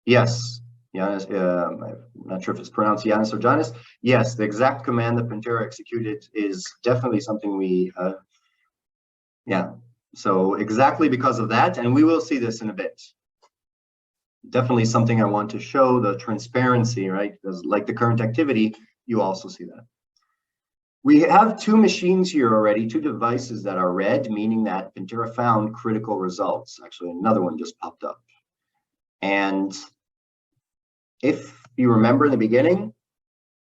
Yes, Giannis, I'm not sure if it's pronounced Giannis or Giannis. Yes, the exact command that Pentera executed is definitely something we, yeah. So exactly because of that, and we will see this in a bit. Definitely something I want to show, the transparency, right? Because like the current activity, you also see that. We have two machines here already, two devices that are red, meaning that Pentera found critical results. Actually, another one just popped up. And if you remember in the beginning,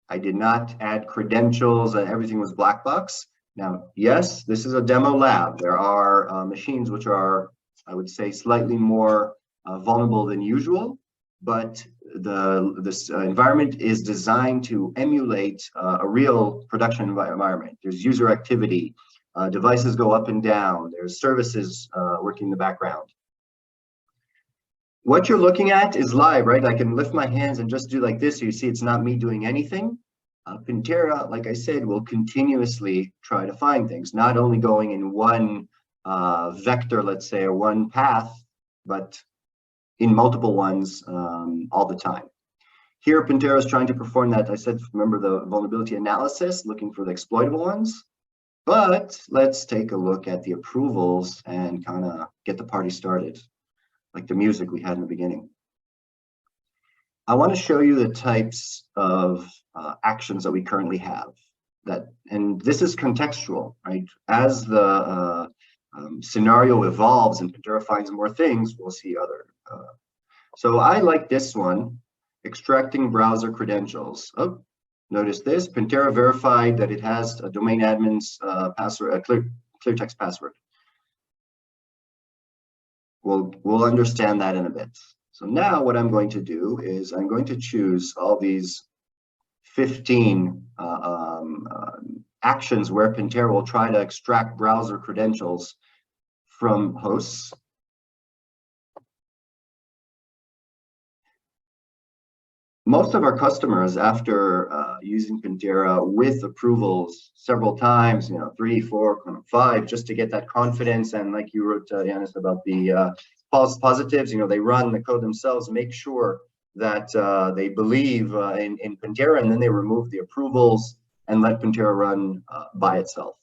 I did not add credentials and everything was black box. Now, yes, this is a demo lab. There are machines which are, I would say, slightly more vulnerable than usual, but this environment is designed to emulate a real production environment. There's user activity, devices go up and down, there's services working in the background. What you're looking at is live, right? I can lift my hands and just do like this, so you see it's not me doing anything. Pentera, like I said, will continuously try to find things, not only going in one vector, let's say, or one path, but in multiple ones all the time. Here, Pentera is trying to perform that. I said, remember the vulnerability analysis, looking for the exploitable ones. But let's take a look at the approvals and kind of get the party started, like the music we had in the beginning. I want to show you the types of actions that we currently have. And this is contextual, right? As the scenario evolves and Pentera finds more things, we'll see other. So I like this one, extracting browser credentials. Oh, notice this, Pentera verified that it has a domain admin's password, a clear text password. We'll understand that in a bit. So now what I'm going to do is I'm going to choose all these 15 actions where Pentera will try to extract browser credentials from hosts. Most of our customers, after using Pentera with approvals several times, 3, 4, 5, just to get that confidence, and like you wrote, Giannis, about the false positives, they run the code themselves, make sure that they believe in Pentera, and then they remove the approvals and let Pentera run by itself.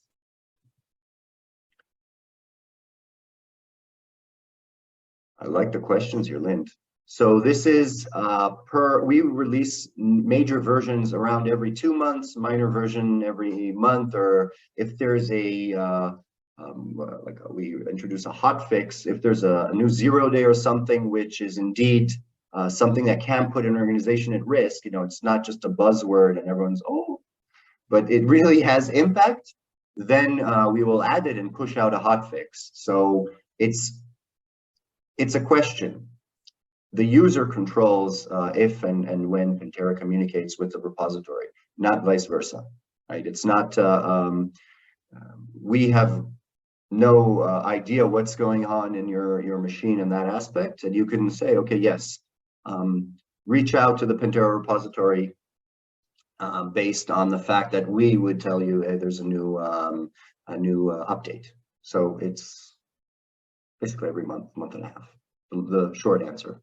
I like the questions here, Lind. So this is we release major versions around every 2 months, minor version every month, or if there's a we introduce a hot fix, if there's a new 0 day or something, which is indeed something that can put an organization at risk. It's not just a buzzword and everyone's, oh, but it really has impact, then we will add it and push out a hot fix. So it's a question. The user controls if and when Pentera communicates with the repository, not vice versa, right? It's not, we have no idea what's going on in your machine in that aspect. And you can say, okay, yes, reach out to the Pentera repository based on the fact that we would tell you, hey, there's a new update. So it's basically every month and a half, the short answer.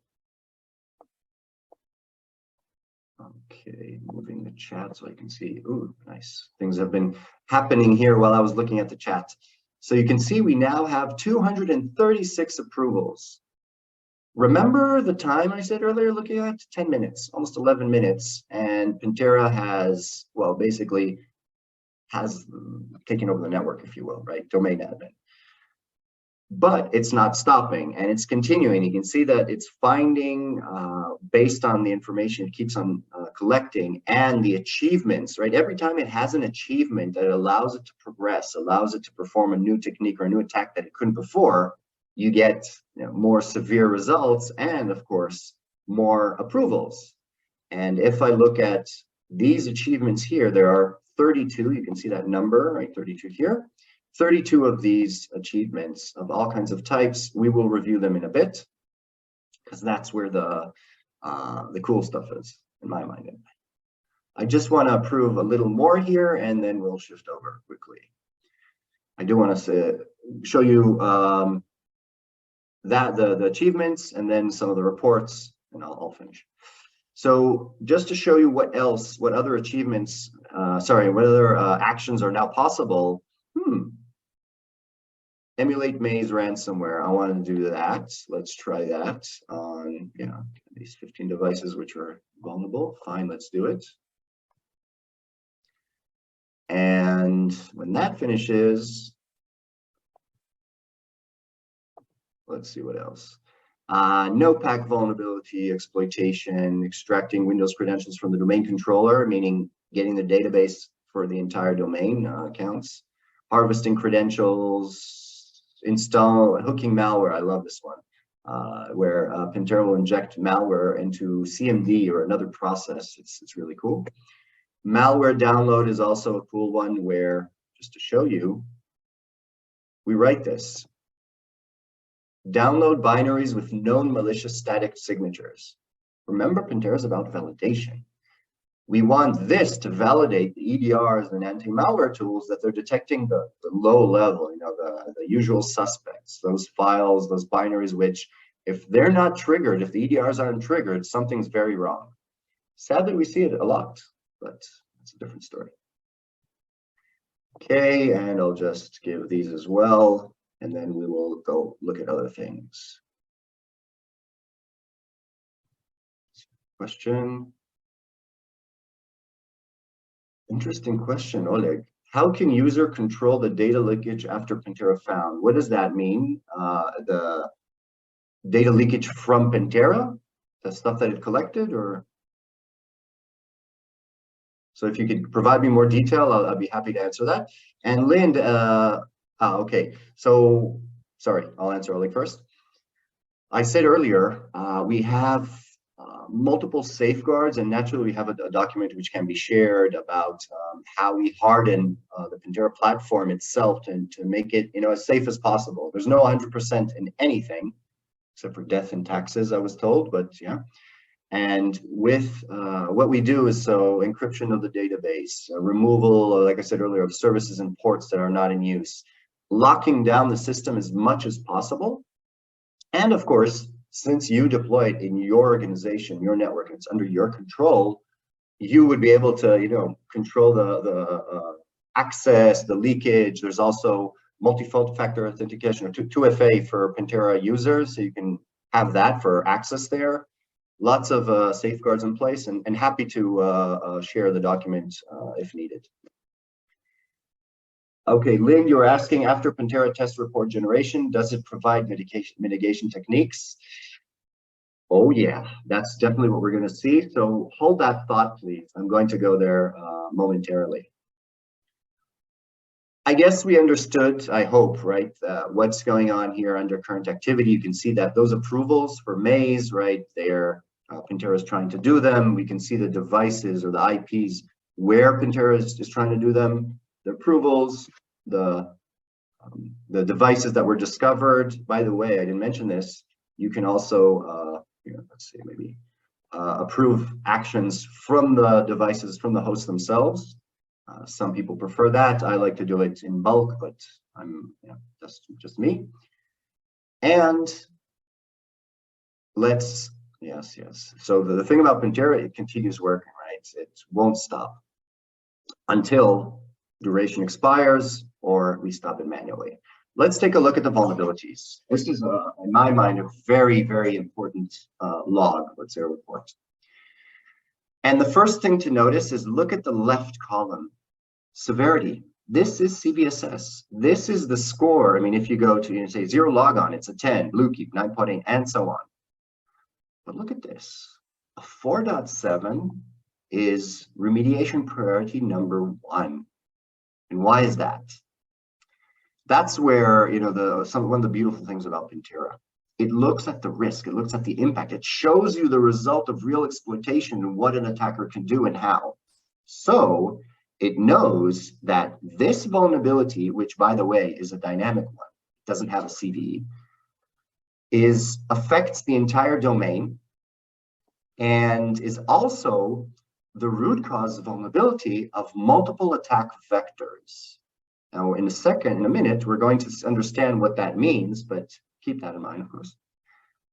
Okay, moving the chat so I can see. Ooh, nice. Things have been happening here while I was looking at the chat. So you can see we now have 236 approvals. Remember the time I said earlier, looking at 10 minutes, almost 11 minutes, and Pentera has, well, basically has taken over the network, if you will, right? Domain admin. But it's not stopping and it's continuing. You can see that it's finding based on the information it keeps on collecting and the achievements, right? Every time it has an achievement that allows it to progress, allows it to perform a new technique or a new attack that it couldn't before, you get more severe results and, of course, more approvals. And if I look at these achievements here, there are 32. You can see that number, right? 32 here. 32 of these achievements of all kinds of types. We will review them in a bit. because that's where the cool stuff is, in my mind. I just want to prove a little more here, and then we'll shift over quickly. I do want to show you that the achievements, and then some of the reports, and I'll finish. So just to show you what other achievements, what other actions are now possible. Emulate maze ransomware. I want to do that. Let's try that on these 15 devices which are vulnerable. Fine, let's do it. And when that finishes, let's see what else. No-pack vulnerability, exploitation, extracting Windows credentials from the domain controller, meaning getting the database for the entire domain accounts, harvesting credentials, hooking malware. I love this one, where Pentera will inject malware into CMD or another process. It's really cool. Malware download is also a cool one where, just to show you, we write this. Download binaries with known malicious static signatures. Remember, Pentera is about validation. We want this to validate the EDRs and anti-malware tools that they're detecting the low level, the usual suspects, those files, those binaries, which if they're not triggered, if the EDRs aren't triggered, something's very wrong. Sadly, we see it a lot, but it's a different story. Okay, and I'll just give these as well, and then we will go look at other things. Question. Interesting question, Oleg. How can user control the data leakage after Pentera found? What does that mean? The data leakage from Pentera, the stuff that it collected, or? So if you could provide me more detail, I'll be happy to answer that. And Lind, okay. So, sorry, I'll answer Oleg first. I said earlier, we have multiple safeguards, and naturally we have a document which can be shared about how we harden the Pentera platform itself to make it as safe as possible. There's no 100% in anything except for death and taxes, I was told, but yeah. And with what we do is encryption of the database, removal, like I said earlier, of services and ports that are not in use, locking down the system as much as possible. And of course, since you deploy it in your organization, your network, and it's under your control, you would be able to, control the access, the leakage. There's also multi-factor authentication, or 2FA for Pentera users, so you can have that for access there. Lots of safeguards in place, and happy to share the document if needed. Okay, Lynn, you were asking, after Pentera test report generation, does it provide mitigation techniques? Oh yeah, that's definitely what we're going to see. So hold that thought, please. I'm going to go there momentarily. I guess we understood, I hope, right, what's going on here under current activity. You can see that those approvals for Maze, right, Pentera is trying to do them. We can see the devices or the IPs where Pentera is trying to do them, the approvals, the devices that were discovered. By the way, I didn't mention this. You can also, let's see, maybe approve actions from the devices, from the hosts themselves. Some people prefer that. I like to do it in bulk, but that's just me. And let's, yes. So the thing about Pentera, it continues working, right? It won't stop until duration expires or we stop it manually. Let's take a look at the vulnerabilities. This is, in my mind, a very, very important log, let's say, a report. And the first thing to notice is look at the left column, severity. This is CVSS. This is the score. I mean, if you go to, say, 0 logon, it's a 10, Bluekeep, 9.8, and so on. But look at this. A 4.7 is remediation priority number 1. And why is that? That's where, one of the beautiful things about Pentera. It looks at the risk, it looks at the impact, it shows you the result of real exploitation and what an attacker can do and how. So it knows that this vulnerability, which by the way is a dynamic one, doesn't have a CVE, affects the entire domain and is also the root cause of vulnerability of multiple attack vectors. Now, in a minute, we're going to understand what that means, but keep that in mind, of course.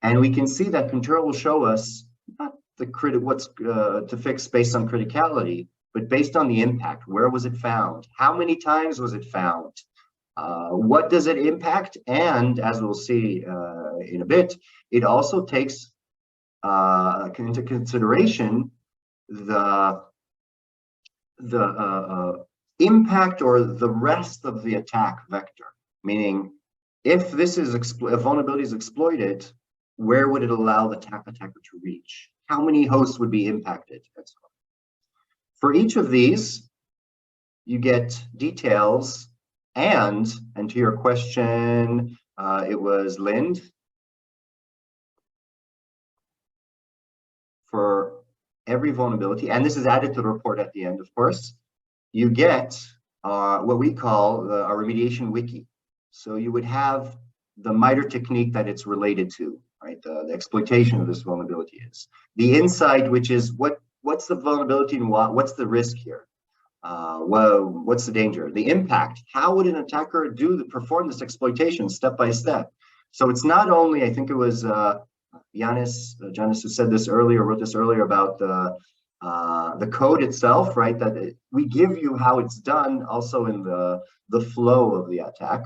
And we can see that Pentera will show us not what's to fix based on criticality, but based on the impact. Where was it found? How many times was it found? What does it impact? And as we'll see in a bit, it also takes into consideration the impact or the rest of the attack vector. Meaning, if this is if vulnerability is exploited, where would it allow the attacker to reach? How many hosts would be impacted? And so on. For each of these, you get details, and to your question, it was Lind. For every vulnerability, and this is added to the report at the end, of course, you get what we call a remediation wiki. So you would have the MITRE technique that it's related to, right? The exploitation of this vulnerability is. The insight, which is what's the vulnerability and what's the risk here? What's the danger? The impact, how would an attacker perform this exploitation step by step? So it's not only, I think it was Janis who said this earlier, wrote this earlier about the code itself, right? That we give you how it's done also in the flow of the attack.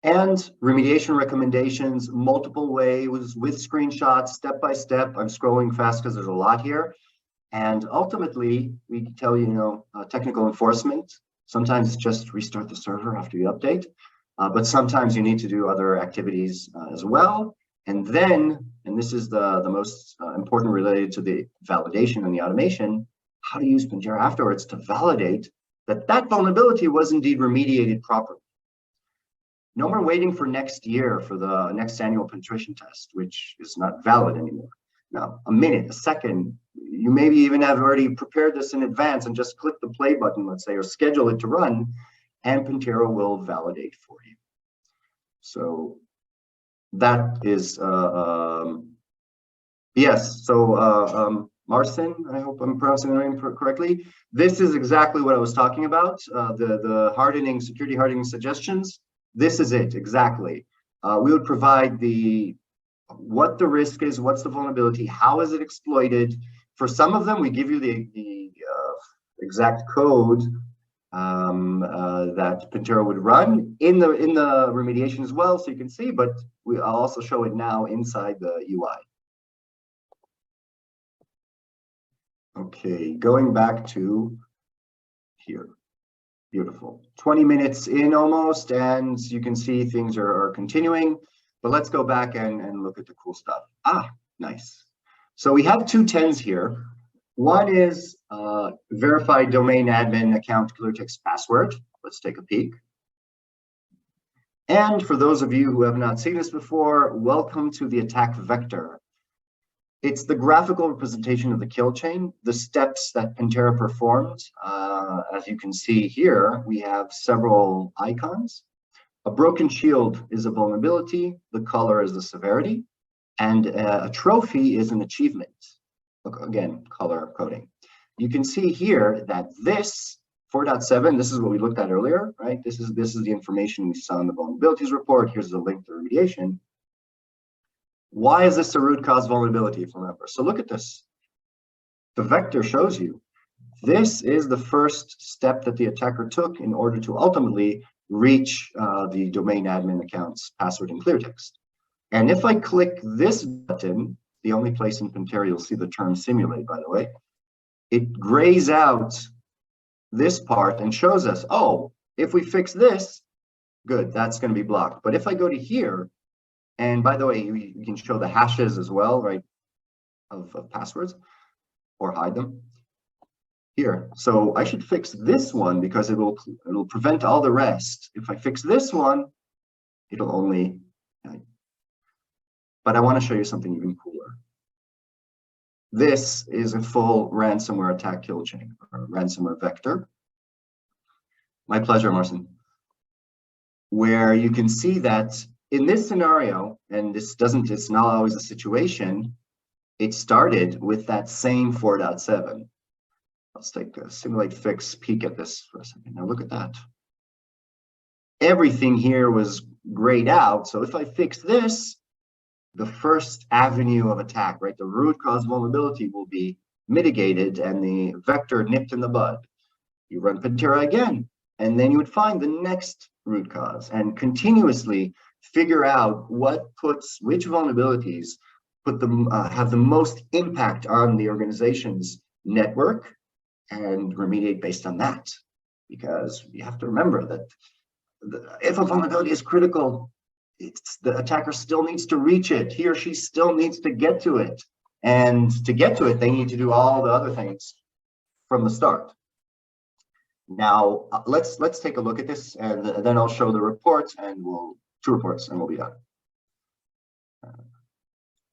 And remediation recommendations, multiple ways with screenshots, step by step. I'm scrolling fast because there's a lot here. And ultimately, we tell you, technical enforcement. Sometimes it's just restart the server after you update. But sometimes you need to do other activities as well. And then, and this is the most important related to the validation and the automation, how to use Pentera afterwards to validate that that vulnerability was indeed remediated properly. No more waiting for next year for the next annual penetration test, which is not valid anymore. Now, a minute, a second, you maybe even have already prepared this in advance and just click the play button, let's say, or schedule it to run, and Pentera will validate for you. So that is, yes, so Marcin, I hope I'm pronouncing the name correctly. This is exactly what I was talking about, the hardening, security hardening suggestions. This is it, exactly. We would provide what the risk is, what's the vulnerability, how is it exploited. For some of them, we give you the exact code that Pentera would run in the remediation as well, so you can see, but I'll also show it now inside the UI. Okay, going back to here. Beautiful. 20 minutes in almost, and you can see things are continuing, but let's go back and look at the cool stuff. Ah, nice. So we have two 10s here. One is verified domain admin account clear text password. Let's take a peek. And for those of you who have not seen this before, welcome to the attack vector. It's the graphical representation of the kill chain, the steps that Pentera performed. As you can see here, we have several icons. A broken shield is a vulnerability, the color is the severity, and a trophy is an achievement. Again, color coding. You can see here that this 4.7, this is what we looked at earlier, right? This is the information we saw in the vulnerabilities report. Here's the link to remediation. Why is this a root cause vulnerability, if you remember? So look at this. The vector shows you this is the first step that the attacker took in order to ultimately reach the domain admin account's password and clear text. And if I click this button, the only place in Pentera you'll see the term simulate, by the way, it grays out this part and shows us, oh, if we fix this, good, that's going to be blocked. But if I go to here, and by the way, you can show the hashes as well, right, of passwords, or hide them here. So I should fix this one because it'll prevent all the rest. If I fix this one, it'll only. But I want to show you something even cooler. This is a full ransomware attack kill chain, or ransomware vector. My pleasure, Marcin. where you can see that in this scenario, and it's not always a situation, it started with that same 4.7. Let's take a simulate fix peek at this for a second. Now look at that. Everything here was grayed out. So if I fix this, the first avenue of attack, right, the root cause vulnerability will be mitigated and the vector nipped in the bud. You run Pentera again, and then you would find the next root cause and continuously figure out which vulnerabilities have the most impact on the organization's network and remediate based on that. Because you have to remember that if a vulnerability is critical, the attacker still needs to reach it. He or she still needs to get to it. And to get to it, they need to do all the other things from the start. Now, let's take a look at this, and then I'll show the report, and two reports, and we'll be done.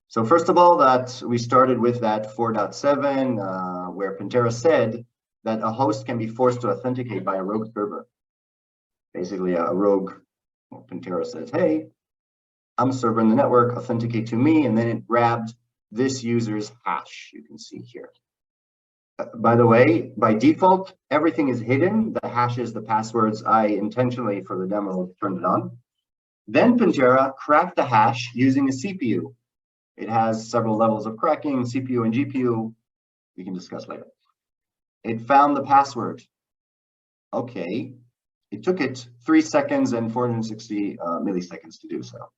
So first of all, that we started with that 4.7, where Pentera said that a host can be forced to authenticate by a rogue server. Basically, a rogue, Pentera says, hey, I'm a server in the network, authenticate to me, and then it grabbed this user's hash, you can see here. By the way, by default, everything is hidden. The hashes, the passwords, I intentionally, for the demo, turned it on. Then Pentera cracked the hash using a CPU. It has several levels of cracking, CPU and GPU, we can discuss later. It found the password. Okay, it took it 3 seconds and 460 milliseconds to do so.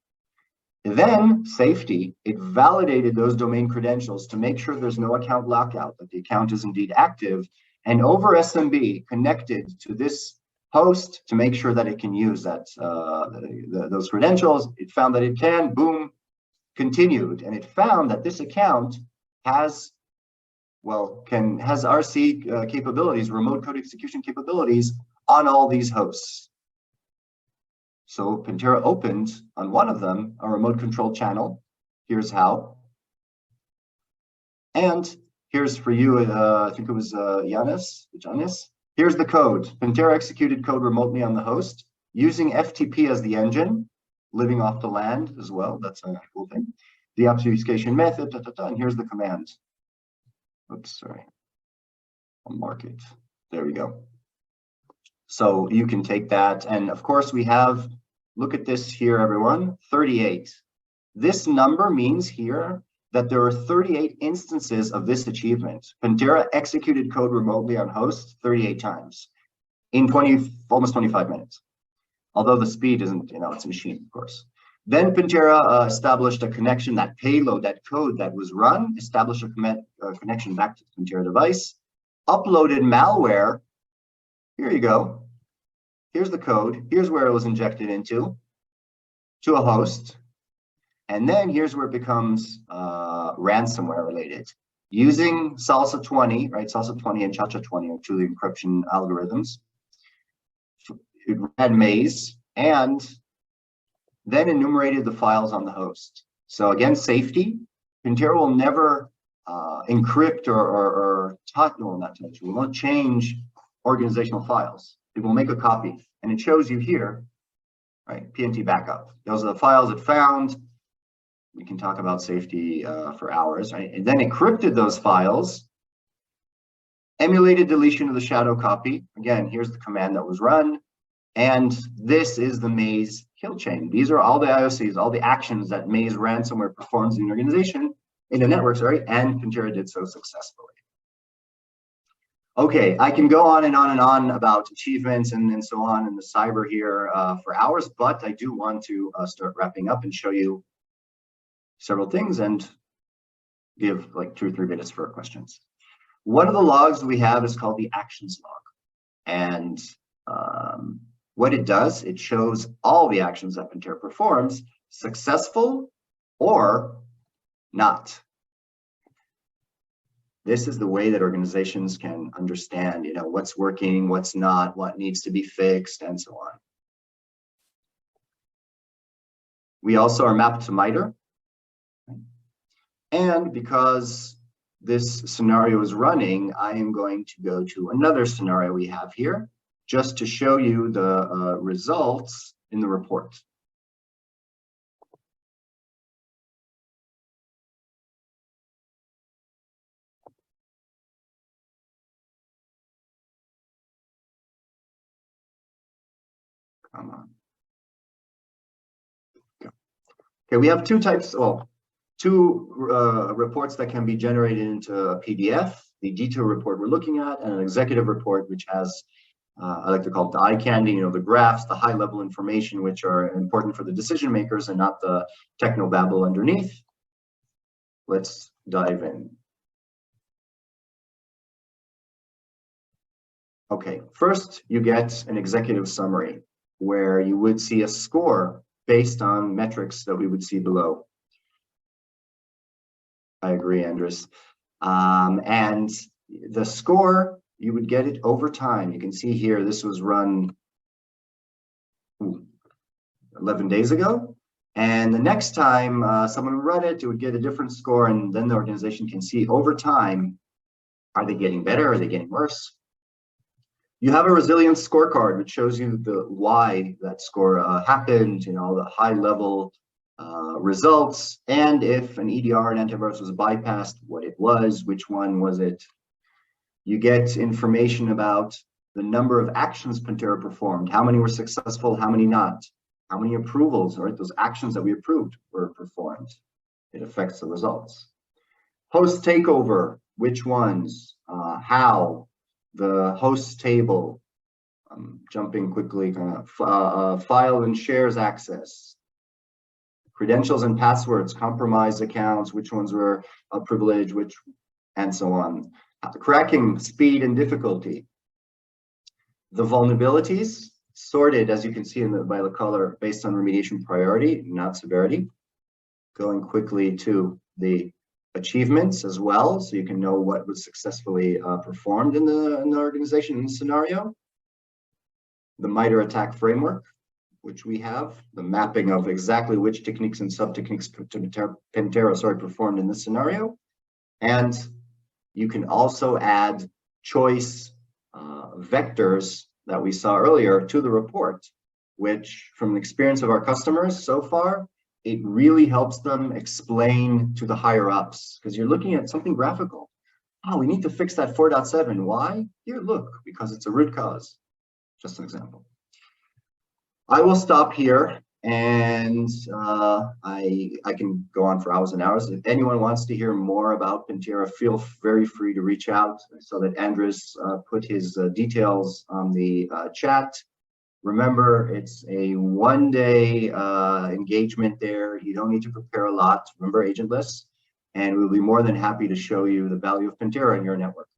Then safety, it validated those domain credentials to make sure there's no account lockout, that the account is indeed active, and over SMB connected to this host to make sure that it can use that those credentials. It found that it can, boom, continued, and it found that this account has RC capabilities, remote code execution capabilities on all these hosts. So Pentera opened on one of them a remote control channel. Here's how. And here's for you, I think it was Janis. Here's the code. Pentera executed code remotely on the host using FTP as the engine, living off the land as well. That's a cool thing. The obfuscation method, and here's the command. Oops, sorry. I'll mark it. There we go. So you can take that, and of course we have, look at this here, everyone, 38. This number means here that there are 38 instances of this achievement. Pentera executed code remotely on host 38 times in almost 25 minutes. Although the speed isn't, it's a machine, of course. Then Pentera established a connection, that payload, that code that was run, established a connection back to the Pentera device, uploaded malware. Here you go. Here's the code. Here's where it was injected into, to a host. And then here's where it becomes ransomware related. Using Salsa 20, right? Salsa 20 and Cha-Cha 20 are two of the encryption algorithms. It had Maze and then enumerated the files on the host. So again, safety. Pentera will never encrypt or we won't change organizational files. It will make a copy, and it shows you here, right? PNT backup. Those are the files it found. We can talk about safety for hours, right? And then encrypted those files, emulated deletion of the shadow copy. Again, here's the command that was run. And this is the Maze kill chain. These are all the IOCs, all the actions that Maze ransomware performs in the organization, in the network, sorry, and Pentera did so successfully. Okay, I can go on and on and on about achievements and so on in the cyber here for hours, but I do want to start wrapping up and show you several things and give like 2 or 3 minutes for questions. One of the logs we have is called the actions log. And what it does, it shows all the actions that Pentera performs, successful or not. This is the way that organizations can understand, what's working, what's not, what needs to be fixed, and so on. We also are mapped to MITRE. And because this scenario is running, I am going to go to another scenario we have here, just to show you the results in the report. Come on. Okay, we have two types, well, two reports that can be generated into a PDF, the detail report we're looking at, and an executive report, which has, I like to call it the eye candy, you know, the graphs, the high level information, which are important for the decision makers and not the technobabble underneath. Let's dive in. Okay, first you get an executive summary where you would see a score based on metrics that we would see below. I agree, Andres. And the score, you would get it over time. You can see here, this was run 11 days ago. And the next time someone read it, it would get a different score. And then the organization can see over time, are they getting better? Are they getting worse? You have a resilience scorecard, which shows you the why that score happened, you know, the high level results, and if an EDR and antivirus was bypassed, what it was, which one was it. You get information about the number of actions Pentera performed, how many were successful, how many not, how many approvals, or those actions that we approved were performed. It affects the results. Post takeover, which ones, how, the host table, jumping quickly, file and shares access, credentials and passwords, compromised accounts, which ones were a privilege, which, and so on. Cracking speed and difficulty. The vulnerabilities sorted, as you can see by the color, based on remediation priority, not severity. Going quickly to the achievements as well, so you can know what was successfully performed in the organization in the scenario. The MITRE attack framework, which we have, the mapping of exactly which techniques and sub-techniques Pentera performed in this scenario. And you can also add choice vectors that we saw earlier to the report, which from the experience of our customers so far, it really helps them explain to the higher ups, because you're looking at something graphical. Oh, we need to fix that 4.7. Why? Here, look, because it's a root cause. Just an example. I will stop here, and I can go on for hours and hours. If anyone wants to hear more about Pentera, feel very free to reach out. So that Andres put his details on the chat. Remember, it's a one-day engagement there. You don't need to prepare a lot. Remember, agentless, and we'll be more than happy to show you the value of Pentera in your network.